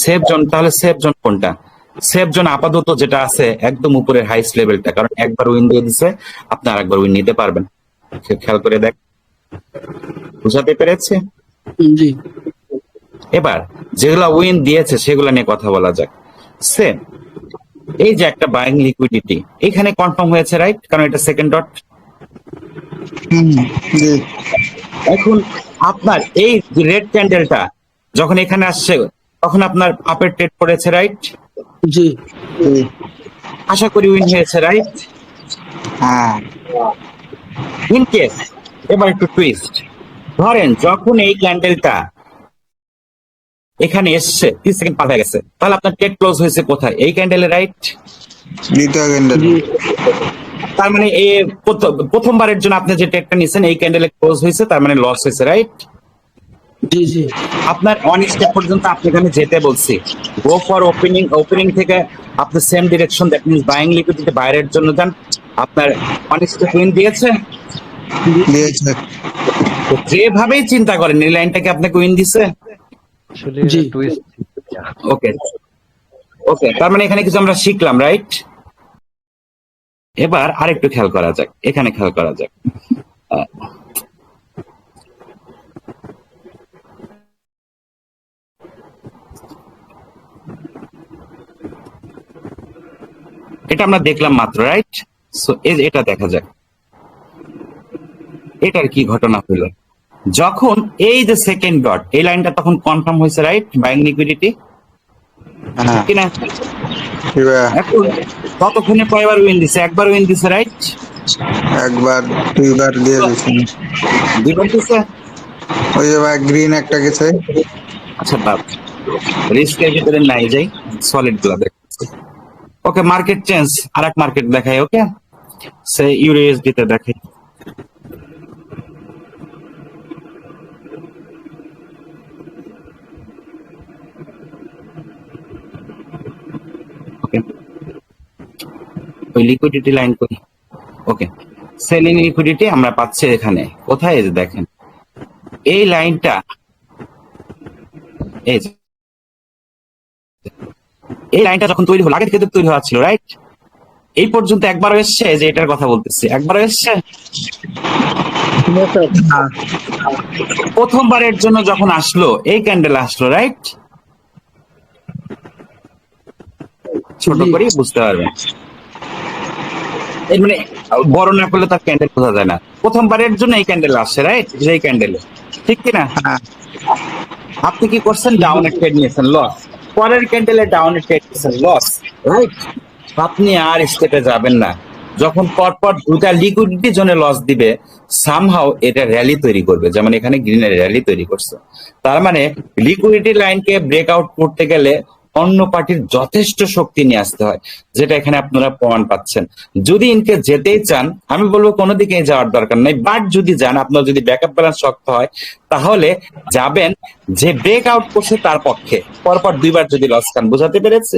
সেফ জোন, তাহলে সেফ জোন কোনটা? সেফ জোন আপাতত যেটা আছে একদম উপরের হাইস্ট লেভেলটা, কারণ একবার উইন দিয়ে দিছে, আপনি আরেকবার উইন নিতে পারবেন। খেয়াল করে দেখ, বুঝাতে পেরেছে? এবার যেগুলা উইন দিয়েছে সেগুলা নিয়ে কথা বলা যাক। সেম এই যে একটা বাইং লিকুইডিটি এখানে কনফার্ম হয়েছে, রাইট? কারণ এটা সেকেন্ড ডট। এখন আপনার এই রেড ক্যান্ডেলটা যখন এখানে আসছে তখন আপনার আপের ট্রেড পড়েছে, রাইট? জি। আশা করি উইন হয়েছে, রাইট? হ্যাঁ। ইন কেস এবার একটু টুইস্ট, ধরেন যখন এই ক্যান্ডেলটা এখানে এসছে 30 সেকেন্ড পার হয়ে গেছে, তাহলে আপনার ট্রেড ক্লোজ হয়েছে কোথায়? এই ক্যান্ডেলে, রাইট? দ্বিতীয় ক্যান্ডেল। তার মানে এই প্রথমবারের জন্য আপনি যে ট্রেডটা নিছেন এই ক্যান্ডেলে ক্লোজ হয়েছে, তার মানে লস হয়েছে, রাইট? জি জি। আপনার অন স্টেপ পর্যন্ত আপনি এখানে যেতে বলছি, গো ফর ওপেনিং থেকে আপনি same direction, that means buying liquidity বাইরের জন্য যান। আপনার অন স্টেপ উইন দিয়েছে? তো যেভাবেই চিন্তা করেন এই লাইনটাকে আপনাকে উইন দিছে। ওকে ওকে, তার মানে এখানে কিছু আমরা শিখলাম, রাইট? এবার আরেকটু খেয়াল করা যাক, এখানে খেয়াল করা যাক। এটা আমরা দেখলাম মাত্র, রাইট? সো এটা দেখা যাক এটার কি ঘটনা হলো যখন এই যে সেকেন্ড ডট এই লাইনটা তখন কনফার্ম হয়েছে, রাইট? বাইং লিকুইডিটি কিনা? এখন ততক্ষণে কয়বার উইন দিছে? একবার উইন দিছে, রাইট? একবার, দুইবার দিয়ে দিছেন। দুইবার দিছে? ওই যে ভাই গ্রিন একটা গেছে। আচ্ছা বাপ, রিস্কের ভিতরে নাই যাই, সলিড গুলা দেখছি। ওকে, মার্কেট চেঞ্জ, আরেক মার্কেট দেখাই। ওকে, সে ইউএসডি তে দেখাই। ওকে, ওই লিকুইডিটি লাইন করি। ওকে, সেলিং লিকুইডিটি আমরা পাচ্ছি এখানে কোথায়? এই যে দেখেন এই লাইনটা, এই লাইনটা যখন তৈরি হলো, আগের ক্ষেত্রে তৈরি হওয়া ছিল, রাইট? এই পর্যন্ত একবার এসছে, যে এটার কথা বলতেছি, একবার এসছে। প্রথমবারের জন্য যখন আসলো এই ক্যান্ডেল আসলো, রাইট? ছোট করে বুঝতে পারবেন, এর মানে বড় না করলে তার ক্যান্ডেল বোঝা যায় না। প্রথমবারের জন্য এই ক্যান্ডেল আসছে, রাইট? এই ক্যান্ডেলে, ঠিক কিনা? আপনি কি করছেন? ডাউন ট্রেড নিয়েছেন, লস। পরের ক্যান্ডেলে ডাউন ট্রেড নিয়েছেন, লস, রাইট? আপনি আর স্টেপে যাবেন না। যখন পরপর দুটা লিকুইডিটি জোনে লস দিবে, সামহাও এটা র্যালি তৈরি করবে, যেমন এখানে গ্রিনের র্যালি তৈরি করছে। তার মানে লিকুইডিটি লাইনকে ব্রেকআউট করতে গেলে অন্য পার্টির যথেষ্ট শক্তি নিয়ে আসতে হয়, যেটা এখানে আপনারা প্রমাণ পাচ্ছেন। যদি ইনকে যেতেই চান, আমি বলবো কোনো দিকে যাওয়ার দরকার নাই, বাট যদি যান, আপনার যদি ব্যাকআপ ব্যালেন্স শক্ত হয়, তাহলে যাবেন যে ব্রেক আউট করছে তার পক্ষে, পরপর দুইবার যদি লস খান। বুঝাতে পেরেছে?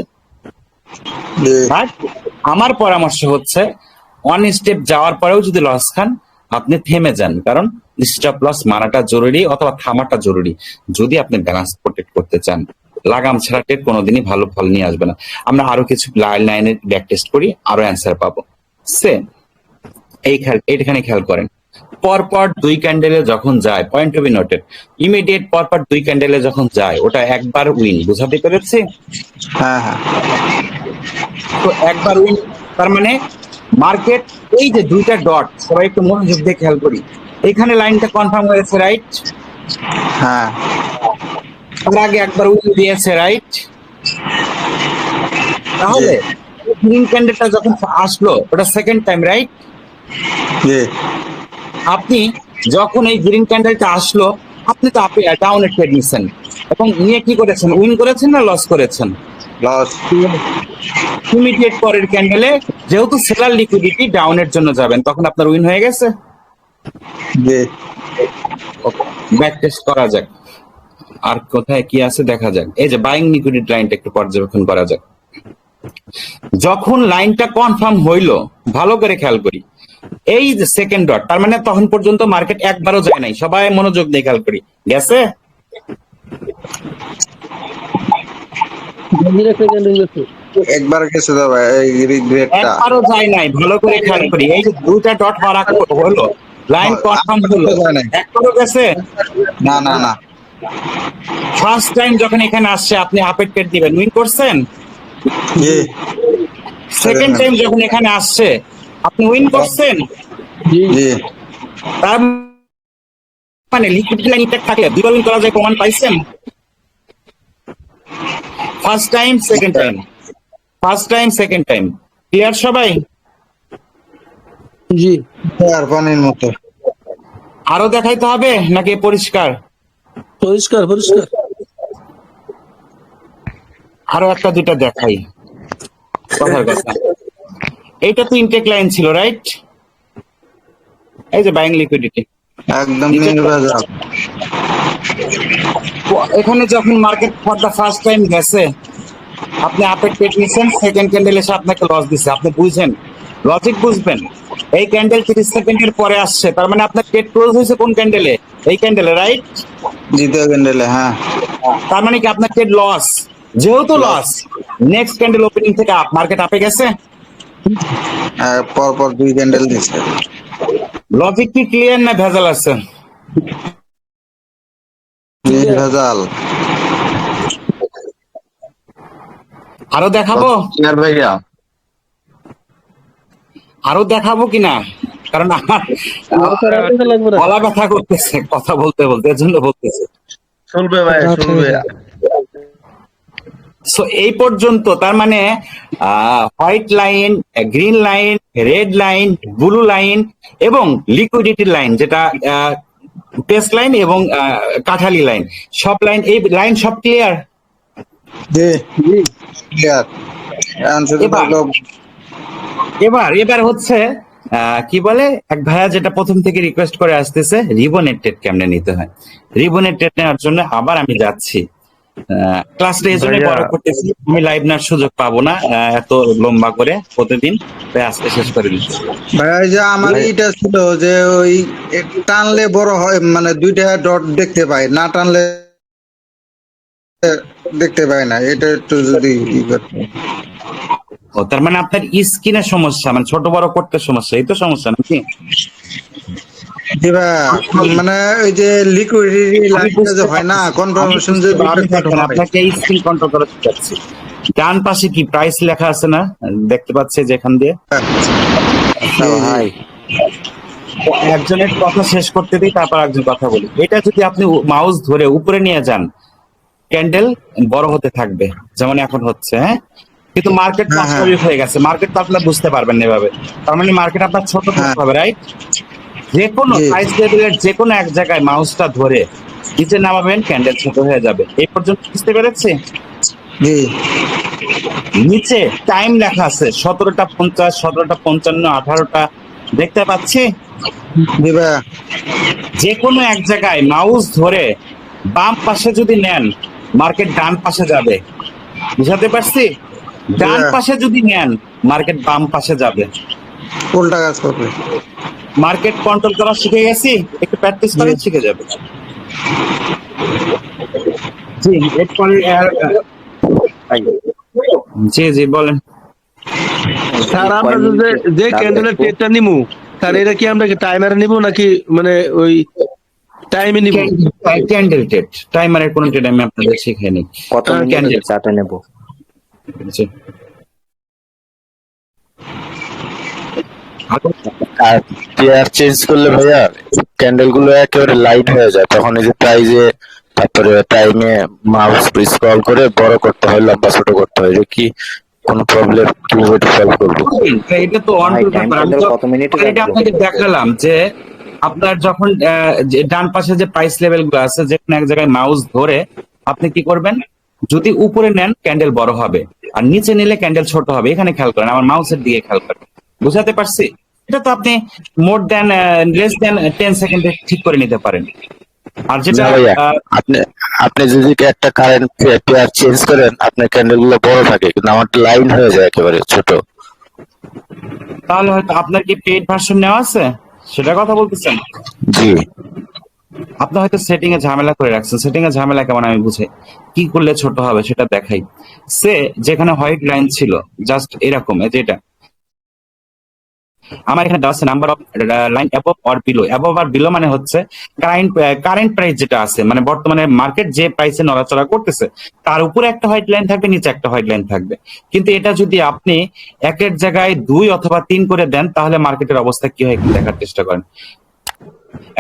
বাট আমার পরামর্শ হচ্ছে ওয়ান স্টেপ যাওয়ার পরেও যদি লস খান, আপনি থেমে যান, কারণ স্টপ লস মারাটা জরুরি অথবা থামাটা জরুরি যদি আপনি ব্যালেন্স প্রোটেক্ট করতে চান। লাগাম ছাড়া ট্রেড কোনোদিনই ভালো ফল নিয়ে আসবে না। আমরা আরো কিছু লাইনের ব্যাক টেস্ট করি, আরো অ্যান্সার পাবো। সেম এইখানে খেয়াল করেন, পরপর দুই ক্যান্ডেলে যখন যায়, point to be noted, immediate পরপর দুই ক্যান্ডেলে যখন যায়, ওটা একবার উইন। বুঝাতে পেরেছি? হ্যাঁ হ্যাঁ। তো একবার উইন, তার মানে মার্কেট এই যে দুইটা ডট, সবাই একটু মনোযোগ দিয়ে খেয়াল করি, এখানে লাইনটা কনফার্ম হয়েছে, রাইট? হ্যাঁ। তার আগে একবার উইন দিয়েছে, রাইট? তাহলে গ্রিন ক্যান্ডেলটা যখন আসলো ওটা সেকেন্ড টাইম, রাইট? আপনি যখন এই গ্রিন ক্যান্ডেলটা আসলো, আপনি তো ডাউনে ট্রেড নিছেন এবং নিয়ে কি করেছেন? উইন করেছেন না লস করেছেন? লস। ইমিডিয়েট পরের ক্যান্ডেলে যেহেতু সেলার লিকুইডিটি ডাউনের জন্য যাবেন, তখন আপনার উইন হয়ে গেছে। জি ব্যাক টেস্ট করা যাক, আর কোথায় কি আছে দেখা যাক। এই যে বাইং লিকুইডিটি লাইনটা একটু পর্যবেক্ষণ করা যাক। যখন লাইনটা কনফার্ম হইলো, ভালো করে খেয়াল করি, এই যে সেকেন্ড ডট, তার মানে তখন পর্যন্ত মার্কেট একবারও যায় নাই। সবাই মনোযোগ দিয়ে খেয়াল করি, গেছে? একবার গেছে দাদা এই রিগ্রেটটা। একবারও যায় নাই, ভালো করে খেয়াল করি। এই যে দুইটা ডট মারা হলো, লাইন কনফার্ম হলো, একবারও গেছে? না না না, ফার্স্ট টাইম যখন এখানে আসছে আপনি আপের ট্রেড দিবেন, উইন করছেন। জি সেকেন্ড টাইম যখন এখানে আসছে আপনি উইন করছেন। জি তার মানে লিকুইডিটি লাইন ইনটেক্ট থাকলে দুইবার উইন করা যায়, প্রমাণ পাইছেন? First time, second time, first time, second time. Clear সবাই? জি আর পানির মতো। আরো দেখাইতে হবে নাকি পরিষ্কার? পরিষ্কার পরিষ্কার। আরো একটা দুইটা দেখাই, কথার কথা। এইটা তো ইনটেক লাইন ছিল, রাইট? এই যে বাইং লিকুইডিটি, একদম নির্ভেজাল। এখানে যখন market for the first time গেছে, আপনি আপের ট্রেড নিছেন, সেকেন্ড ক্যান্ডেল এসে আপনাকে লস দিছে, আপনি বুঝছেন, লজিক বুঝবেন। এই ক্যান্ডেল 30 সেকেন্ডের পরে আসছে, তার মানে আপনার ট্রেড ক্লোজ হয়েছে কোন ক্যান্ডেলে? এই ক্যান্ডেলে, রাইট? দ্বিতীয় ক্যান্ডেলে, হ্যাঁ। তার মানে কি আপনার ট্রেড লস? যেহেতু লস, নেক্সট ক্যান্ডেল ওপেনিং থেকে আপ, মার্কেট আপে গেছে। পর পর দুই ক্যান্ডেল দিছে। লজিক কি ক্লিয়ার না ভেজাল আছে? নির্ভেজাল। আরো দেখাবো? ভাইয়া আরো দেখাবো কিনা? কারণ আমার গলা ব্যথা করতেছে কথা বলতে বলতে, এর জন্য বলতেছে। চলবে ভাইয়া, চলবে। সো এই পর্যন্ত, তার মানে white line, green line, red line, blue line এবং লিকুইডিটি লাইন, যেটা টেস্ট লাইন এবং কাঠালি লাইন, সব লাইন, এই লাইন সব ক্লিয়ার। জি ক্লিয়ার। এবার এবার হচ্ছে কি বলে, এক ভাইয়া যেটা প্রথম থেকে রিকোয়েস্ট করে আসতেছে, রিবনের ট্রেড কেমনে নিতে হয়। রিবনের ট্রেড নেওয়ার জন্য আবার আমি যাচ্ছি। ক্লাসটা এই জন্য বড় করতেছি, আমি লাইভ নেওয়ার সুযোগ পাবো না এত লম্বা করে প্রতিদিন, তাই আজকে শেষ করে দিচ্ছি। ভাই যে আমার এটা ছিল যে ওই টানলে বড় হয়, মানে দুইটা ডট দেখতে পাই, না টানলে দেখতে পাই না। এটা একটু যদি ও, তার মানে আপনার স্ক্রিনের সমস্যা, মানে ছোট বড় করতে সমস্যা, এই তো সমস্যা নাকি? মানে ওই যে লিকুইডিটি লাইনটা যে হয় না, কনফার্মেশন যে আপনাকে স্ক্রিন কন্ট্রোল করা শিখাচ্ছি। ডান পাশে কি প্রাইস লেখা আছে না, দেখতে পাচ্ছে যেখান দিয়ে? একজনের কথা শেষ করতে দিই, তারপর একজন কথা বলি। এটা যদি আপনি মাউস ধরে উপরে নিয়ে যান, ক্যান্ডেল বড় হতে থাকবে, যেমন এখন হচ্ছে। হ্যাঁ, কিন্তু মার্কেট কনস্ট্রাকটিভ হয়ে গেছে, মার্কেট তো আপনারা বুঝতে পারবেন না এভাবে। তার মানে মার্কেট আপনার ছোট করতে হবে, রাইট? যে কোনো প্রাইস লেভেলের যে কোনো এক জায়গায় মাউসটা ধরে নিচে নামাবেন, ক্যান্ডেল ছোট হয়ে যাবে। এই পর্যন্ত বুঝতে পেরেছি? নিচে টাইম লেখা আছে 17টা 50, 17টা 55, 18টা, দেখতে পাচ্ছি? যে কোনো এক জায়গায় মাউস ধরে বাম পাশে যদি নেন, মার্কেট ডান পাশে যাবে। বুঝাতে পারছি? ডান পাশে যদি নেন, মার্কেট বাম পাশে যাবে, উল্টা কাজ করবে। মার্কেট কন্ট্রোল করা শিখে গেছি, একটু প্র্যাকটিস করে শিখে যাবে। জি, এরপরে জি জি বলেন স্যার। আমরা যে ক্যান্ডেলের ট্রেডটা নিমু, স্যার এটা কি আমরা টাইমারে নিব নাকি মানে ওই টাইমে নিব? ক্যান্ডেল ট্রেড, টাইমারের কোন ট্রেড আমি আপনাদের শিখিয়ে নিই। কত ক্যান্ডেল চাটা নেব? জি, আর পেয়ার চেঞ্জ করলে ভাইয়া ক্যান্ডেল গুলো একেবারে লাইট হয়ে যায়, তখন এই যে প্রাইজে, তারপরে টাইমে মাউস স্ক্রল করে বড় করতে হয়, লম্বা ছোট করতে হয়। এটা কি কোনো প্রবলেম, কিভাবে এটা সলভ করবো? এটা তো অন টু ব্যাপার। আমি তো এটা আপনাকে দেখালাম যে আপনার যখন ডান পাশে যে প্রাইস লেভেল গুলো আছে, যে কোনো এক জায়গায় মাউস ধরে আপনি কি করবেন, যদি উপরে নেন ক্যান্ডেল বড় হবে, আর নিচে নিলে ক্যান্ডেল ছোট হবে। এখানে খেয়াল করেন, আমার মাউসের দিকে খেয়াল করেন, বুঝাতে পারছি? এটা তো আপনি মোর দেন লেস দেন 10 সেকেন্ডে ঠিক করে নিতে পারেন। আর যেটা না ভাইয়া, আপনি আপনি যদি একটা কারেন্ট পেয়ার চেঞ্জ করেন, আপনার ক্যান্ডেল গুলো বড় থাকে, কিন্তু আমার লাইন হয়ে যায় একেবারে ছোট। তাহলে হয়তো আপনার কি পেইড ভার্সন নেওয়া আছে, সেটার কথা বলতেছেন? জি, আপনি হয়তো সেটিং এ ঝামেলা করে রাখছেন। সেটিং এ ঝামেলা কেমন আমি বুঝাই, কি করলে ছোট হবে সেটা দেখাই। সে যেখানে হোয়াইট লাইন ছিল জাস্ট এরকম, এই যে এটা আমার এখানে দেওয়া আছে number of line above or below. Above আর বিলো মানে হচ্ছে কারেন্ট প্রাইস যেটা আছে, মানে বর্তমানে মার্কেট যে প্রাইসে নড়াচড়া করতেছে তার উপরে একটা হোয়াইট লাইন থাকবে, নিচে একটা হোয়াইট লাইন থাকবে। কিন্তু এটা যদি আপনি একের জায়গায় 2 অথবা 3 করে দেন, তাহলে মার্কেটের অবস্থা কি হয় একটু দেখার চেষ্টা করেন।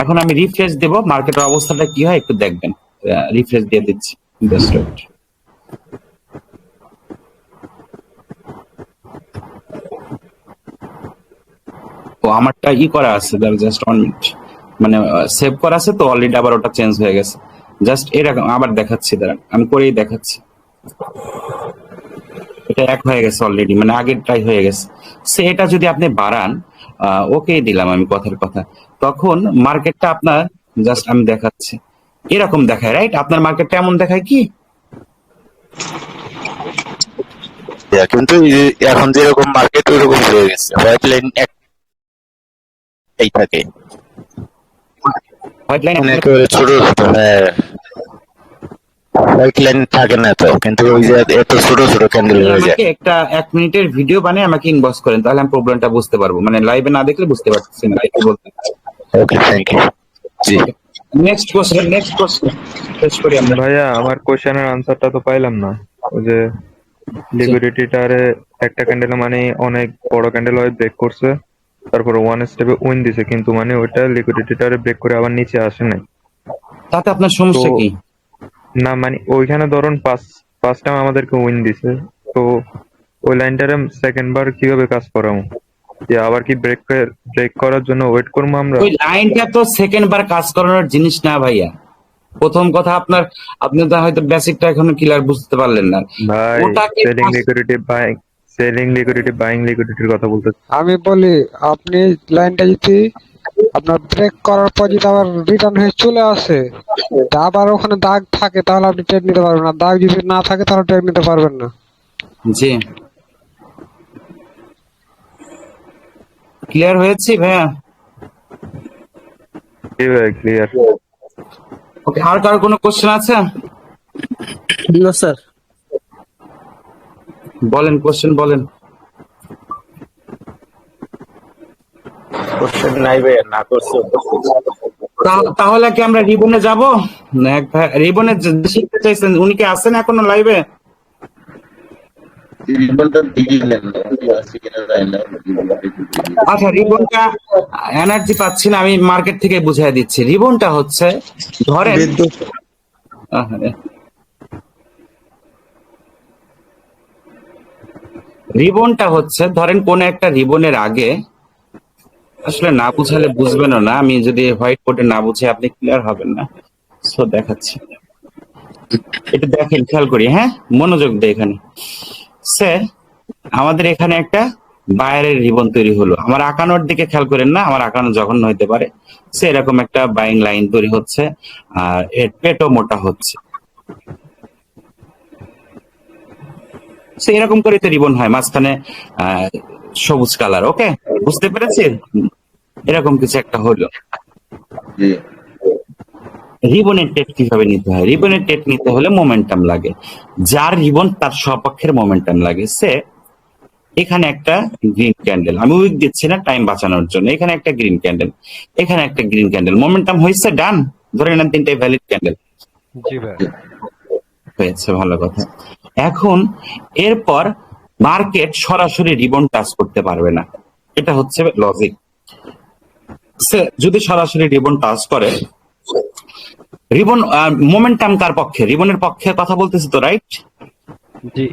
এখন আমি রিফ্রেশ দেব, মার্কেটের অবস্থাটা কি হয় একটু দেখবেন। রিফ্রেশ দিয়ে দিচ্ছি, জাস্ট ওয়েট। ও আমারটা করা আছে, জাস্ট 1 মিনিট, মানে সেভ করা আছে তো অলরেডি, আবার ওটা চেঞ্জ হয়ে গেছে। জাস্ট এরকম আবার দেখাচ্ছি, দাঁড়ান আমি করেই দেখাচ্ছি। এটা এক হয়ে গেছে অলরেডি, মানে আগেরটাই হয়ে গেছে। সে এটা যদি আপনি বাড়ান, ওকে দিলাম আমি কথার কথা, তখন মার্কেটটা আপনার, জাস্ট আমি দেখাচ্ছি, এরকম দেখায়, রাইট? আপনার মার্কেটটা এমন দেখায় কি? কিন্তু এখন যেরকম মার্কেট ওইরকম হয়ে গেছে, হোয়াইট লাইন এই থাকে, হোয়াইট লাইন একেবারে ছোট ছোট। হ্যাঁ, হোয়াইট লাইন থাকে না তো, কিন্তু ওই যে এত ছোট ছোট ক্যান্ডেল হয়ে যায়। আমাকে একটা 1 মিনিটের ভিডিও বানিয়ে আমাকে ইনবক্স করেন, তাহলে আমি প্রবলেমটা বুঝতে পারবো। মানে লাইভে না দেখলে বুঝতে পারতেছি না কি বলতে। Okay, thank you. জি, নেক্সট কোশ্চেন শেষ করি আমরা। ভাইয়া আমার কোশ্চেনের আনসারটা তো পাইলাম না। ওই যে লিকুইডিটিটারে একটা ক্যান্ডেল মানে অনেক বড় ক্যান্ডেল হয় ব্রেক করছে, তারপরে ওয়ান স্টেপে উইন দিছে, কিন্তু মানে ওইটা লিকুইডিটিটারে ব্রেক করে আবার নিচে আসে নাই। তাতে আপনার সমস্যা তো কি? না মানে ওইখানে ধরুন পাঁচ টাইম আমাদেরকে উইন দিছে, তো ওই লাইনটারে সেকেন্ড বার কিভাবে কাজ করাবো? যে আবার কি ব্রেক করার জন্য ওয়েট করবো আমরা? ওই লাইনটা তো সেকেন্ড বার কাজ করানোর জিনিস না ভাইয়া। প্রথম কথা আপনি তো হয়তো বেসিকটা এখনো ক্লিয়ার বুঝতে পারলেন না। ভাই ওটাকে সেলিং লিকুইডিটি বাইং লিকুইডিটির কথা বলতেছি। আমি বলি, আপনি লাইনটা যদি আপনার ব্রেক করার পর যদি আবার রিটার্ন হয়ে চলে আসে, তা আবার ওখানে দাগ থাকে, তাহলে আপনি ট্রেড নিতে পারবেন না। দাগ যদি না থাকে তাহলে ট্রেড নিতে পারবেন না। জি, ক্লিয়ার হয়েছে ভাইয়া? জি ভাই, ক্লিয়ার। ওকে, আর কারো কোনো কোশ্চেন আছে? না স্যার। বলেন, কোশ্চেন বলেন। কোশ্চেন নাই ভাইয়া, না করছো। তাহলে কি আমরা রিবনে যাব? রিবনে শিখতে চাইছেন, উনি কি আছেন এখনো লাইভে? আচ্ছা, রিবনটা এনার্জি পাচ্ছি না, আমি মার্কেট থেকে বুঝাই দিচ্ছি। রিবনটা হচ্ছে, ধরেন রিবনটা হচ্ছে, ধরেন কোন একটা রিবনের আগে, আসলে না বুঝালে বুঝবেনও না, আমি যদি হোয়াইট বোর্ডে না বুঝে আপনি ক্লিয়ার হবেন না। সো দেখাচ্ছি, এটা দেখেন, খেয়াল করি, হ্যাঁ মনোযোগ দিয়ে এখানে। স্যার, আমাদের এখানে একটা বায়ারের রিবন তৈরি হলো। আমার আঁকানোর দিকে খেয়াল করেন না, আমার আঁকানো জঘন্য হইতে পারে। সে এরকম একটা বাইং লাইন তৈরি হচ্ছে, আর এর পেটও মোটা হচ্ছে। সে এরকম করে তো রিবন হয়, মাঝখানে সবুজ কালার। ওকে, বুঝতে পেরেছেন? এরকম কিছু একটা হলো। রিবনের টেট কিভাবে নিতে হয়? রিবনের টেট নিতে হলে মোমেন্টাম লাগে। যার রিবন তার সপক্ষের মোমেন্টাম লাগে। সে এখানে একটা গ্রিন ক্যান্ডেল, আমি উইক দিচ্ছি না টাইম বাঁচানোর জন্য, এখানে একটা গ্রিন ক্যান্ডেল, এখানে একটা গ্রিন ক্যান্ডেল, মোমেন্টাম হয়েছে, ডান। ধরে নেন 3টাই ভ্যালিড ক্যান্ডেল জি ভাই, হয়েছে, ভালো কথা। এখন এরপর মার্কেট সরাসরি রিবন টাচ করতে পারবে না, এটা হচ্ছে লজিক। যদি সরাসরি রিবন টাচ করে, রিবন মোমেন্টাম কার পক্ষে? রিবনের পক্ষে কথা বলতেছি তো, রাইট? জি।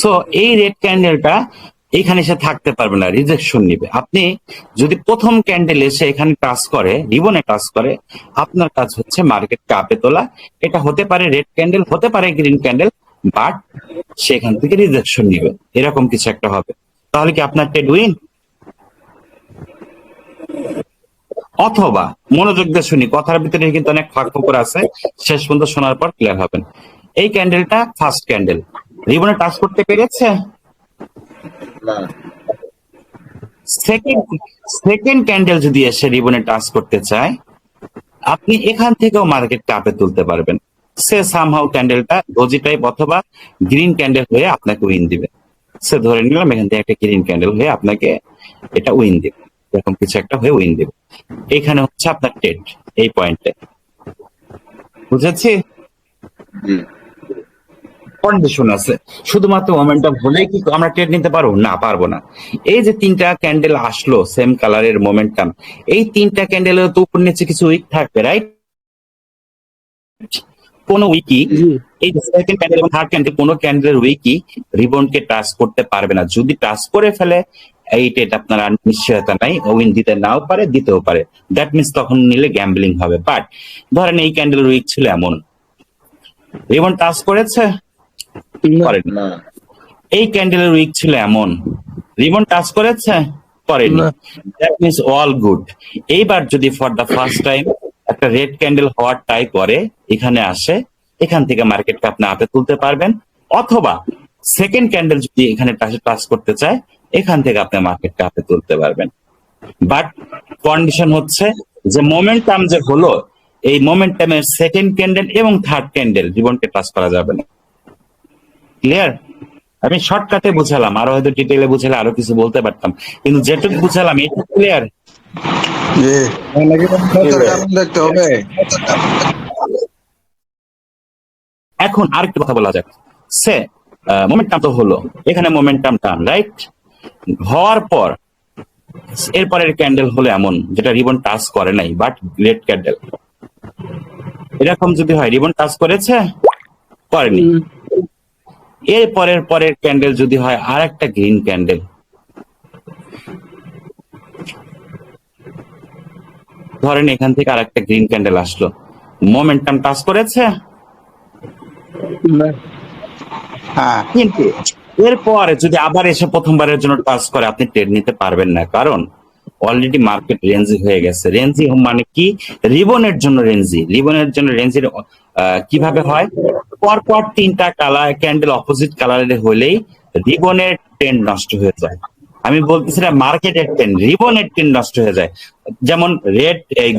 সো এই রেড ক্যান্ডেলটা এখানে এসে থাকতে পারবে না, রিজেকশন নিবে। আপনি যদি প্রথম ক্যান্ডেল এসে এখানে টাচ করে, রিবনে টাচ করে, আপনার কাজ হচ্ছে মার্কেটকে আপে তোলা। এটা হতে পারে রেড ক্যান্ডেল, হতে পারে গ্রিন ক্যান্ডেল, বাট সেখান থেকে রিজেকশন নিবে, এরকম কিছু একটা হবে। তাহলে কি আপনার ট্রেড উইন? অথবা মনোযোগ দিয়ে শুনি, কথার ভিতরে কিন্তু অনেক ফাঁক ফোকর আছে, শেষ পর্যন্ত শোনার পর ক্লিয়ার হবেন। এই ক্যান্ডেলটা ফার্স্ট ক্যান্ডেল, রিবনে টাচ করতে পেরেছে? সেকেন্ড ক্যান্ডেল যদি এসে রিবনে টাচ করতে চায়, আপনি এখান থেকেও মার্কেটটা আপে তুলতে পারবেন। সে সামহাউ ক্যান্ডেলটা ডোজি টাইপ অথবা গ্রিন ক্যান্ডেল হয়ে আপনাকে উইন দিবে। সে ধরে নিলাম এখান থেকে একটা গ্রিন ক্যান্ডেল হয়ে আপনাকে এটা উইন দিবে, এরকম কিছু একটা হয়ে উইন দিবে। এইখানে হচ্ছে আপনার ট্রেড, এই পয়েন্টে। বুঝেছি? কন্ডিশন আছে, শুধুমাত্র মোমেন্টাম হলেই কি আমরা ট্রেড নিতে পারবো? না, পারবো না। এই যে তিনটা ক্যান্ডেল আসলো সেম কালারের মোমেন্টাম, এই তিনটা ক্যান্ডেলের তো উপর নিচে কিছু উইক থাকবে, রাইট? কোন উইকি এই সেকেন্ড ক্যান্ডেল এবং থার্ড ক্যান্ডেল, কোন ক্যান্ডেলের উইকি রিবনকে টাচ করতে পারবে না। যদি টাচ করে ফেলে, এই ট্রেড আপনার আর নিশ্চয়তা নাই, উইন দিতে নাও পারে, দিতেও পারে। দ্যাট মিনস তখন নিলে গ্যাম্বলিং হবে। বাট ধরেন এই ক্যান্ডেলের উইক ছিল এমন, রিবন টাচ করেছে, করেনি। এই ক্যান্ডেলের উইক ছিল এমন, রিবন টাচ করেছে, করেনি। That means all good. এইবার যদি ফর দ্য ফার্স্ট টাইম একটা রেড ক্যান্ডেল হওয়ার ট্রাই করে, এখানে আসে, এখান থেকে মার্কেটকে আপনি আপে তুলতে পারবেন। অথবা সেকেন্ড ক্যান্ডেল যদি এখানে টাচ করতে চায়, এখান থেকে আপনি মার্কেটকে আপে তুলতে পারবেন। বাট কন্ডিশন হচ্ছে যে মোমেন্টাম যে হলো, এই মোমেন্টামের সেকেন্ড ক্যান্ডেল এবং থার্ড ক্যান্ডেল রিবনকে টাচ করা যাবে না। ক্লিয়ার? আমি শর্টকাটে বুঝালাম, আরো হয়তো ডিটেইলে বুঝালে আরো কিছু বলতে পারতাম, কিন্তু যেটুকু বুঝালাম এটা ক্লিয়ার। দেখতে হবে। এখন আরেকটা কথা বলা যাক। সে মোমেন্টাম তো হলো, এখানে মোমেন্টাম টার্ন, রাইট? হওয়ার পর এরপরের ক্যান্ডেল হলো এমন যেটা রিবন টাচ করে নাই, বাট রেড ক্যান্ডেল। এরকম যদি হয়, রিবন টাচ করেছে, করেনি। এর পরের ক্যান্ডেল যদি হয় আর একটা গ্রিন ক্যান্ডেল, ধরেন এখান থেকে আর একটা গ্রিন ক্যান্ডেল আসলো, মোমেন্টাম টাচ করেছে, কিন্তু এরপরে যদি আবার এসে প্রথমবারের জন্য টাচ করে, আপনি ট্রেড নিতে পারবেন না, কারণ অলরেডি মার্কেট রেঞ্জি হয়ে গেছে। রেঞ্জি মানে কি? রিবনের জন্য রেঞ্জি। রিবনের জন্য রেঞ্জির কিভাবে হয়? পরপর তিনটা কালার ক্যান্ডেল অপোজিট কালারের হলেই রিবনের ট্রেন্ড নষ্ট হয়ে যায়। আমি বলতেছিলাম মার্কেটের ট্রেন্ড, রিবনের ট্রেন্ড নষ্ট হয়ে যায়। যেমন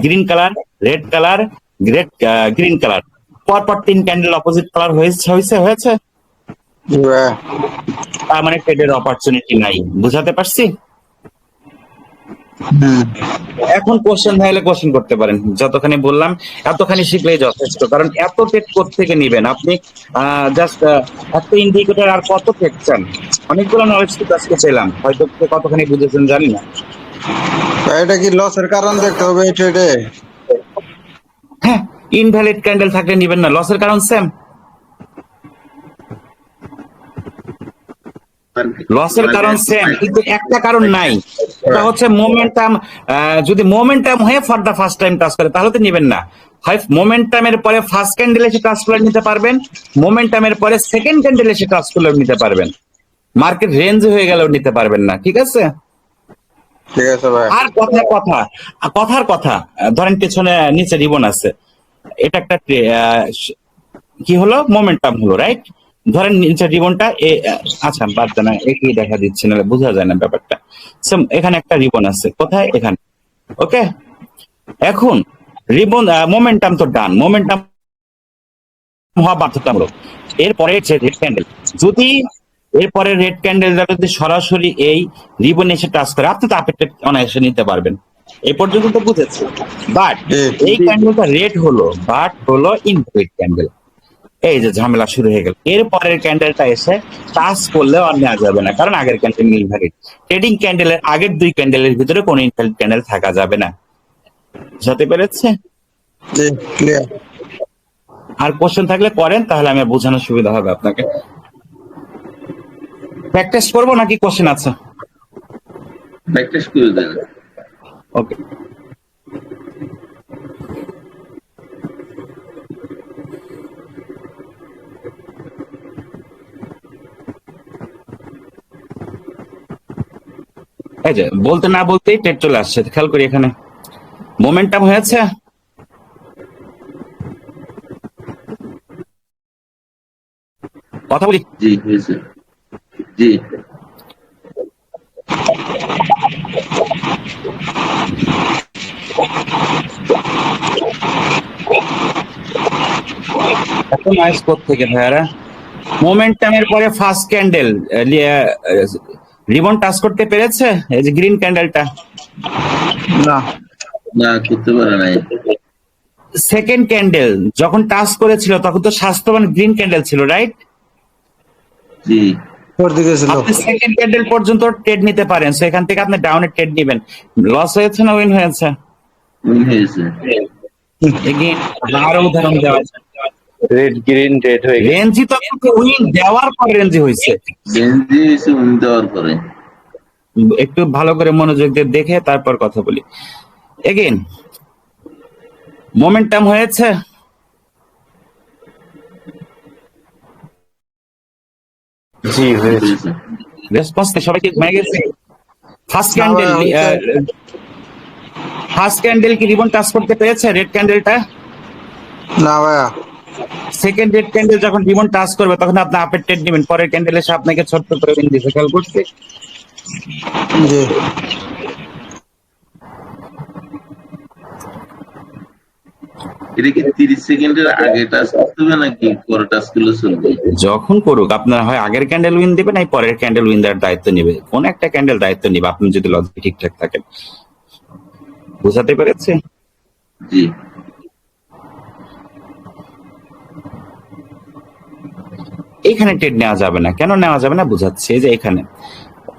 green colour, red colour, green colour, পরপর তিন ক্যান্ডেল অপোজিট কালার হয়েছে, তার মানে ট্রেডের অপরচুনিটি নাই। বুঝাতে পারছি? এখন কোশ্চেন থাকলে কোশ্চেন করতে পারেন, যতখানি বললাম এতখানি শিখলেই যথেষ্ট। কারণ এত ট্রেড কোত্থেকে নিবেন আপনি? জাস্ট একটা ইন্ডিকেটর আর কত ট্রেড চান? অনেকগুলো নলেজ কিন্তু আজকে পেলাম, হয়তো কতখানি বুঝেছেন জানি না। এটা কি লসের কারণ দেখতে হবে এই ট্রেডে? হ্যাঁ, ইনভ্যালিড ক্যান্ডেল থাকলে নিবেন না, লসের কারণ সেম। লসের কারণ সেম, কিন্তু একটা কারণ নাই, এটা হচ্ছে মোমেন্টাম। যদি মোমেন্টাম হয়ে for the first time touch করে, তাহলে তো নিবেন না। হয় মোমেন্টামের পরে ফার্স্ট ক্যান্ডেল এসে টাচ করলে নিতে পারবেন, মোমেন্টামের পরে সেকেন্ড ক্যান্ডেল এসে টাচ করলে নিতে পারবেন। মার্কেট রেঞ্জ হয়ে গেলেও নিতে পারবেন না। ঠিক আছে? ঠিক আছে ভাই। আর কথার কথা, ধরেন পেছনে নিচে রিবন আছে, এটা একটা কি হলো? মোমেন্টাম হলো, রাইট? ধরেন নিচে রিবনটা আচ্ছা বাদ দেন, একই দেখা দিচ্ছে না, বোঝা যায় না ব্যাপারটা। এখানে একটা রিবন আছে, কোথায়? এখানে। ওকে, এখন রিবন মোমেন্টাম তো ডান, মোমেন্টাম হওয়া বাধ্যতামূলক। এরপরে যে রেড ক্যান্ডেল, যদি এরপরে রেড ক্যান্ডেলটা যদি সরাসরি এই রিবন এসে টাচ করে, আপনি তো আপেক্ষিক অনায়াসে নিতে পারবেন। এই পর্যন্ত তো বুঝেছি। বাট এই ক্যান্ডেলটা রেড হলো, বাট হলো ইনভ্যালিড ক্যান্ডেল। এই যে ঝামেলা শুরু হয়ে গেল। এরপরের ক্যান্ডেলটা এসে টাচ করলেও আর নেওয়া যাবে না, কারণ আগের ক্যান্ডেল ইনভ্যালিড। ট্রেডিং ক্যান্ডেলের আগের দুই ক্যান্ডেলের ভিতরে কোনো ইনভ্যালিড ক্যান্ডেল থাকা যাবে না। বুঝতে পেরেছে? আর কোশ্চেন থাকলে করেন, তাহলে আমি বোঝানোর সুবিধা হবে আপনাকে। প্র্যাকটিস করবো নাকি কোশ্চেন আছে? প্র্যাকটিস করে দেন। ওকে। এই যে বলতে না বলতেই ট্রেড চলে আসছে, খেয়াল করি এখানে মোমেন্টাম হয়েছে। কথা বলি। জি হয়েছে। জি এত নয়েজ কোত্থেকে ভাইয়ারা? মোমেন্টামের পরে ফার্স্ট ক্যান্ডেল রিবন টাচ করতে পেরেছে, এই যে গ্রিন ক্যান্ডেলটা। না, না করতে পারে নাই। সেকেন্ড ক্যান্ডেল যখন টাচ করেছিল তখন তো স্বাস্থ্যবান গ্রিন ক্যান্ডেল ছিল, রাইট? জি ওর দিকে ছিল। আপনি সেকেন্ড ক্যান্ডেল পর্যন্ত ট্রেড নিতে পারেন, সো এখান থেকে আপনি ডাউনে ট্রেড নেবেন। লস হয়েছে না উইন হয়েছে? উইন হয়েছে। এগেইন আরো উদাহরণ দেওয়া আছে। রেড গ্রিন রেড হয়ে গেছে। রেঞ্জি তো উইন দেওয়ার পর রেঞ্জি হয়েছে। বেঞ্জি হয়েছে উইন দেওয়ার পরে। একটু ভালো করে মনোযোগ দিয়ে দেখে তারপর কথা বলি। এগেইন মোমেন্টাম হয়েছে, জি হয়েছে। রেসপন্স সবাইকে হয়ে গেছে। ফার্স্ট ক্যান্ডেল কি রিবন টাচ করতে পেরেছে রেড ক্যান্ডেলটা? না ভাইয়া। সেকেন্ড রেড ক্যান্ডেল যখন রিবন টাচ করবে তখন আপনি আপের ট্রেড নেবেন, পরের ক্যান্ডেল এসে আপনাকে ছোট্ট করে উইন দিয়েছে, খেয়াল করছে? জি। এটা কি 30 সেকেন্ডের আগে টাচ করতে হবে নাকি পরে টাচ করলে চলবে? যখন করুক আপনার হয় আগের ক্যান্ডেল উইন দেবে, নাই পরের ক্যান্ডেল উইন দেওয়ার দায়িত্ব নেবে। কোন একটা ক্যান্ডেল দায়িত্ব নেবে আপনি যদি লজিক ঠিকঠাক থাকেন। বুঝাতে পেরেছে? জি এইখানে ট্রেড নেওয়া যাবে না। কেন নেওয়া যাবে না বুঝাচ্ছি। এই যে এখানে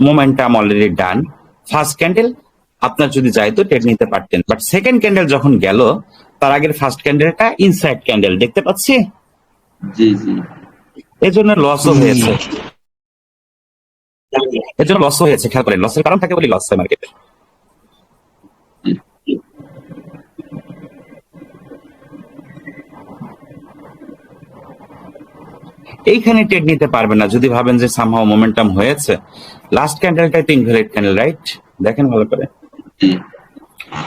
momentum already done. First candle আপনার যদি যাইতো ট্রেড নিতে পারতেন, বাট সেকেন্ড ক্যান্ডেল যখন গেল তার আগের ফার্স্ট ক্যান্ডেলটা ইনসাইড ক্যান্ডেল দেখতে পাচ্ছি, জি জি এই জন্য লসও হয়েছে। এর জন্য লস হয়েছে, খেয়াল করেন। লসের কারণ থাকে বলি লস হয় মার্কেটে। এইখানে ট্রেড নিতে পারবেন না যদি ভাবেন যে সামহাও মোমেন্টাম হয়েছে। লাস্ট ক্যান্ডেলটাই তো ইনভ্যালিড ক্যান্ডেল, রাইট? দেখেন ভালো করে।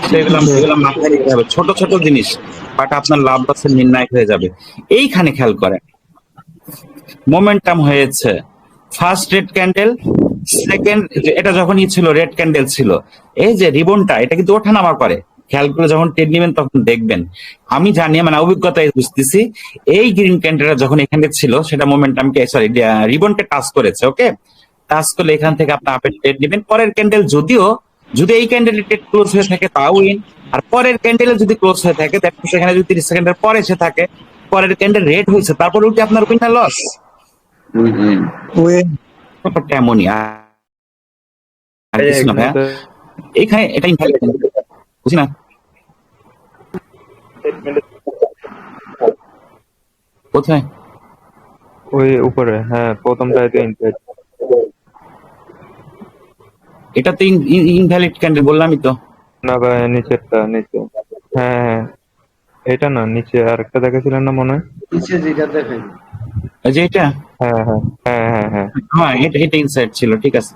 সেগুলো মাথায় রেখে হবে, ছোট ছোট জিনিস, বাট আপনার লাভ লসের নির্ণায়ক হয়ে যাবে। এইখানে খেয়াল করেন মোমেন্টাম হয়েছে ফার্স্ট রেড ক্যান্ডেল, সেকেন্ড এটা যখনই ছিল রেড ক্যান্ডেল ছিল, এই যে রিবনটা এটা কিন্তু ওঠানামা করে। খেয়াল করে যখন ট্রেড নেবেন তখন দেখবেন। আমি জানি, মানে অভিজ্ঞতায় বুঝতেছি, এই গ্রিন ক্যান্ডেলটা যখন এখানে ছিল সেটা মোমেন্টামকে সরি রিবনকে টাচ করেছে। ওকে, টাচ করলে এখান থেকে আপনি আপের ট্রেড নেবেন। পরের ক্যান্ডেল যদি এই ক্যান্ডেলের ট্রেড ক্লোজ হয়ে থাকে তাও উইন, আর পরের ক্যান্ডেলে যদি ক্লোজ হয়ে থাকে সেখানে যদি 30 সেকেন্ডের পরে এসে থাকে পরের ক্যান্ডেল রেড হয়েছে, তারপর উঠে আপনার উইন না লস? ব্যাপারটা এমনই। আর কিছু না ভাইয়া, এইখানে এটা ইনভ্যালিড বুঝি না। কোথায়? ওই উপরে, হ্যাঁ প্রথমটায় তো ইনসাইড। এটা তো ইনভ্যালিড ক্যান্ডেল বললামই তো। না ভাই নিচেরটা, নিচে। হ্যাঁ হ্যাঁ এটা না, নিচে আরেকটা দেখেছিলেন না মনে হয়? নিচে যেটা দেখেন এই যে এটা, হ্যাঁ হ্যাঁ হ্যাঁ হ্যাঁ হ্যাঁ হ্যাঁ এটা ইনসাইড ছিল, ঠিক আছে।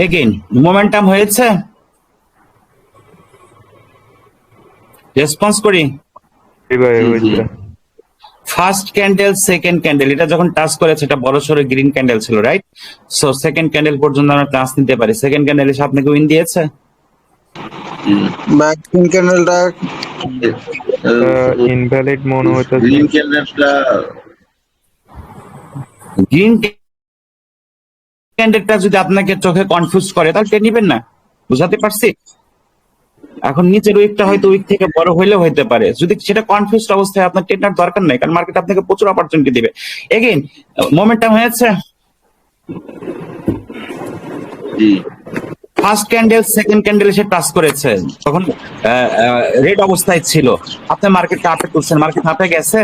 এগেইন মোমেন্টাম হয়েছে, রেসপন্স করি। ফার্স্ট ক্যান্ডেল সেকেন্ড ক্যান্ডেল এটা যখন টাচ করেছে এটা বড় সড়ো গ্রিন ক্যান্ডেল ছিল, রাইট? সো সেকেন্ড ক্যান্ডেল পর্যন্ত আমরা টাচ নিতে পারি। সেকেন্ড ক্যান্ডেল এসে আপনাকে উইন দিয়েছে। গ্রিন ক্যান্ডেলটা ইনভ্যালিড মনে হচ্ছে। গ্রিন ক্যান্ডেলটা গ্রিন ক্যান্ডেলটা যদি আপনাকে চোখে কনফিউজ করে তাহলে ট্রেড নিবেন না। বুঝাতে পারছি? এখন নিচের উইকটা হয়তো উইক থেকে বড় হইলেও হইতে পারে, যদি সেটা কনফিউজড অবস্থায় আপনার ট্রেড নেওয়ার দরকার নাই, কারণ মার্কেট আপনাকে প্রচুর অপরচুনিটি দিবে। এগেইন মোমেন্টাম হয়েছে, ফার্স্ট ক্যান্ডেল সেকেন্ড ক্যান্ডেল এসে টাচ করেছে, তখন রেড অবস্থায় ছিল, আপনি মার্কেটকে আপে তুলছেন, মার্কেট আপে গেছে।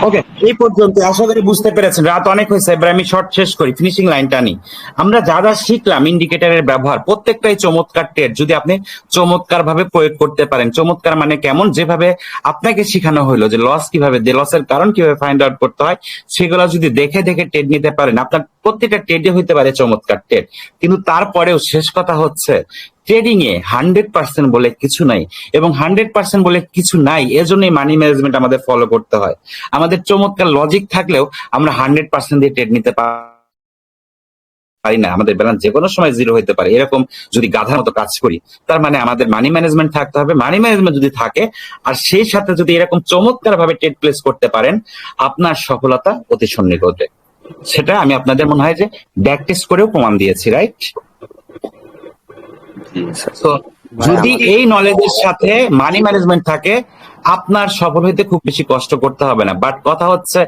ওকে, এই পর্যন্ত আশা করি বুঝতে পেরেছেন। রাত অনেক হয়েছে, এবার আমি শর্ট শেষ করি, ফিনিশিং লাইনটা নিই। আমরা যা যা শিখলাম ইন্ডিকেটরের ব্যবহার, প্রত্যেকটাই চমৎকার টেট যদি আপনি চমৎকার ভাবে প্রয়োগ করতে পারেন। চমৎকার মানে কেমন, যেভাবে আপনাকে শেখানো হলো যে লস কিভাবে, লসের কারণ কিভাবে ফাইন্ড আউট করতে হয়, সেগুলো যদি দেখে দেখে টেট নিতে পারেন, আপনার প্রত্যেকটা টেটে হইতে পারে চমৎকার টেট। কিন্তু তারপরেও শেষ কথা হচ্ছে, ট্রেডিং এ 100% বলে কিছু নাই, এবং 100% বলে কিছু নাই এজন্যই মানি ম্যানেজমেন্ট আমাদের ফলো করতে হয়। আমাদের চমৎকার লজিক থাকলেও আমরা 100% দিয়ে ট্রেড নিতে পারি না, আমাদের ব্যালেন্স যে কোনো সময় জিরো হতে পারে। এরকম যদি গাধার মতো কাজ করি, তার মানে আমাদের মানি ম্যানেজমেন্ট থাকতে হবে। মানি ম্যানেজমেন্ট যদি থাকে আর সেই সাথে যদি এরকম চমৎকার ভাবে ট্রেড প্লেস করতে পারেন, আপনার সফলতা অতি সন্নিকটে। সেটা আমি আপনাদের মনে হয় যে ব্যাক টেস্ট করেও প্রমাণ দিয়েছি, রাইট? তো যদি এই নলেজের সাথে মানি ম্যানেজমেন্ট থাকে, আপনার সফল হইতে খুব বেশি কষ্ট করতে হবে না। বাট কথা হচ্ছে,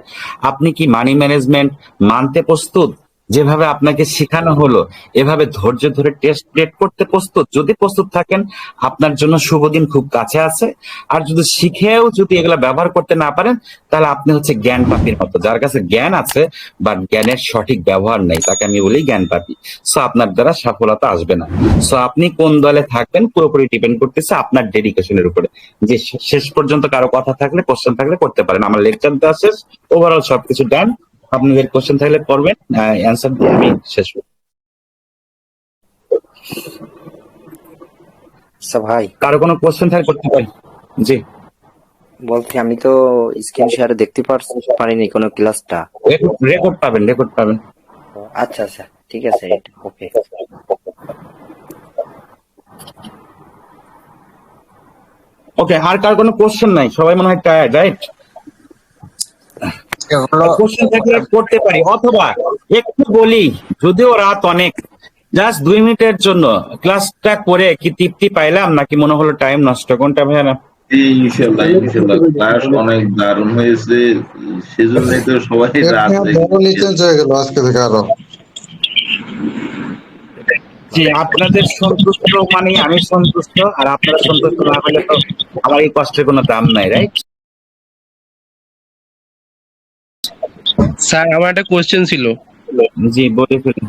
আপনি কি মানি ম্যানেজমেন্ট মানতে প্রস্তুত? যেভাবে আপনাকে শেখানো হলো এভাবে ধৈর্য ধরে টেস্ট ট্রেড করতে প্রস্তুত? যদি প্রস্তুত থাকেন, আপনার জন্য শুভ দিন খুব কাছে আছে। আর যদি শিখেও যদি এগুলা ব্যবহার করতে না পারেন, তাহলে আপনি হচ্ছে জ্ঞান পাপীর মতো। যার কাছে জ্ঞান আছে বাট জ্ঞানের সঠিক ব্যবহার নেই, তাকে আমি বলি জ্ঞান পাপী। সো আপনার দ্বারা সফলতা আসবে না। সো আপনি কোন দলে থাকবেন পুরোপুরি ডিপেন্ড করতেছে আপনার ডেডিকেশনের উপরে। যে শেষ পর্যন্ত কারো কথা থাকলে, কোশ্চেন থাকলে করতে পারেন। আমার লেকচার দেওয়া শেষ, ওভারঅল সবকিছু ডান। আপনাদের কোশ্চেন থাকলে করবেন, অ্যান্সার দিয়ে আমি শেষ করব। আচ্ছা ভাই, কারো কোনো কোশ্চেন থাকলে করতে পারি? জি, বলছি আমি তো স্ক্রিন শেয়ারে দেখতে পারিনি কোনো ক্লাসটা। রেকর্ড পাবেন, রেকর্ড পাবেন। আচ্ছা আচ্ছা, ঠিক আছে, ওকে। ওকে, আর কার কোনো কোশ্চেন নাই? সবাই মনে হয় টায়ার্ড, রাইট? কোশ্চেন থাকলে করতে পারি, অথবা একটু বলি, যদিও রাত অনেক, জাস্ট 2 মিনিটের জন্য ক্লাসটা করে কি তৃপ্তি পাইলাম, নাকি মনে হলো টাইম নষ্ট? কোনটা ভাইয়া? না, ইনশাল্লাহ ইনশাল্লাহ ক্লাস অনেক দারুণ হয়েছে, সেজন্যই তো সবাই রাত চেঞ্জ হয়ে গেল আজকে থেকে আরো। জি, আপনাদের সন্তুষ্ট মানে আমি সন্তুষ্ট, আর আপনারা সন্তুষ্ট না হলে তো আমার এই কষ্টের কোনো দাম নাই, রাইট? স্যার, আমার একটা কোয়েশ্চেন ছিল। জি, বলে ফেলুন।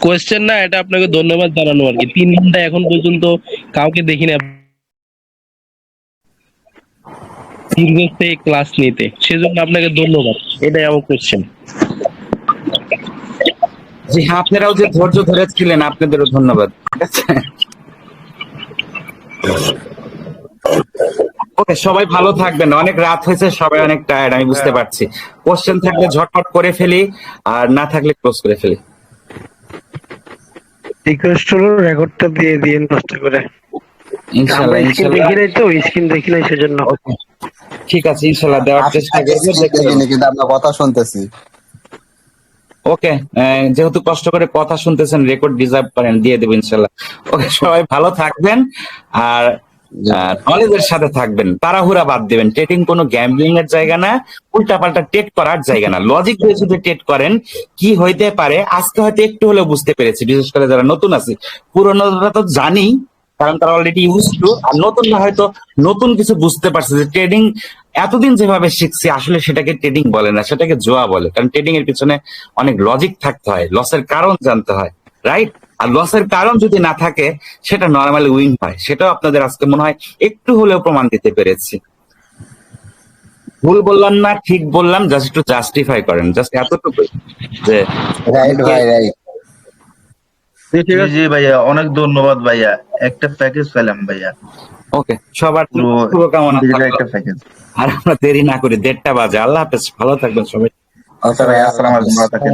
কোয়েশ্চেন না, এটা আপনাকে ধন্যবাদ জানানো আর কি। 3 ঘন্টা এখন পর্যন্ত কাউকে দেখি না ক্লাস নিতে, সেজন্য আপনাকে ধন্যবাদ। এটাই আমার কোয়েশ্চেন। জি হ্যাঁ, আপনারাও যে ধৈর্য ধরেছিলেন, আপনাদেরও ধন্যবাদ। ঠিক আছে, ওকে, সবাই ভালো থাকবেন। অনেক রাত হয়েছে, সবাই অনেক টায়ার্ড, আমি বুঝতে পারছি। কোশ্চেন থাকলে ঝটপট করে ফেলি, আর না থাকলে ক্লোজ করে ফেলি। রিকোয়েস্ট হলো রেকর্ডটা দিয়ে দিন কষ্ট করে। ইনশাআল্লাহ, দেখি নাই তো, স্ক্রিন দেখি নাই সেজন্য। ঠিক আছে, ইনশাআল্লাহ দেওয়ার চেষ্টা করব। কিন্তু আমরা কথা শুনতেছি। ওকে, যেহেতু কষ্ট করে কথা শুনতেছেন, রেকর্ড ডিজার্ভ করেন, দিয়ে দেবো ইনশাআল্লাহ। ওকে, সবাই ভালো থাকবেন, আর নলেজের সাথে থাকবেন, তাড়াহুড়া বাদ দিবেন। ট্রেডিং কোনো গ্যাম্বলিং এর জায়গা না, উল্টাপাল্টা ট্রেড করার জায়গা না। লজিক দিয়ে যদি ট্রেড করেন, কি হইতে পারে আজকে হয়তো একটু হলেও বুঝতে পেরেছি, বিশেষ করে যারা নতুন আছে। পুরোনোরা তো জানি, কারণ তারা অলরেডি ইউজ টু, আর নতুনরা হয়তো নতুন কিছু বুঝতে পারছে যে ট্রেডিং এতদিন যেভাবে শিখছি আসলে সেটাকে ট্রেডিং বলে না, সেটাকে জোয়া বলে। কারণ ট্রেডিং এর পিছনে অনেক লজিক থাকতে হয়, লসের কারণ জানতে হয়, রাইট? আর লসের কারণ যদি না থাকে, সেটা নর্মালি উইন হয়। সেটাও আপনাদের আজকে মনে হয় একটু হলেও প্রমাণ দিতে পেরেছি। ভুল বললাম না, ঠিক বললাম, জাস্ট একটু জাস্টিফাই করেন, জাস্ট এতটুকু যে রাইট ভাই, রাইট। জি ভাইয়া, অনেক ধন্যবাদ ভাইয়া, একটা প্যাকেজ পেলাম ভাইয়া। ওকে, সবার শুভকামনা। একটা প্যাকেজ। আর আমরা দেরি না করি, 1:30 বাজে। আল্লাহ হাফেজ, ভালো থাকবেন সবাই। আচ্ছা ভাই, আসসালামু আলাইকুম।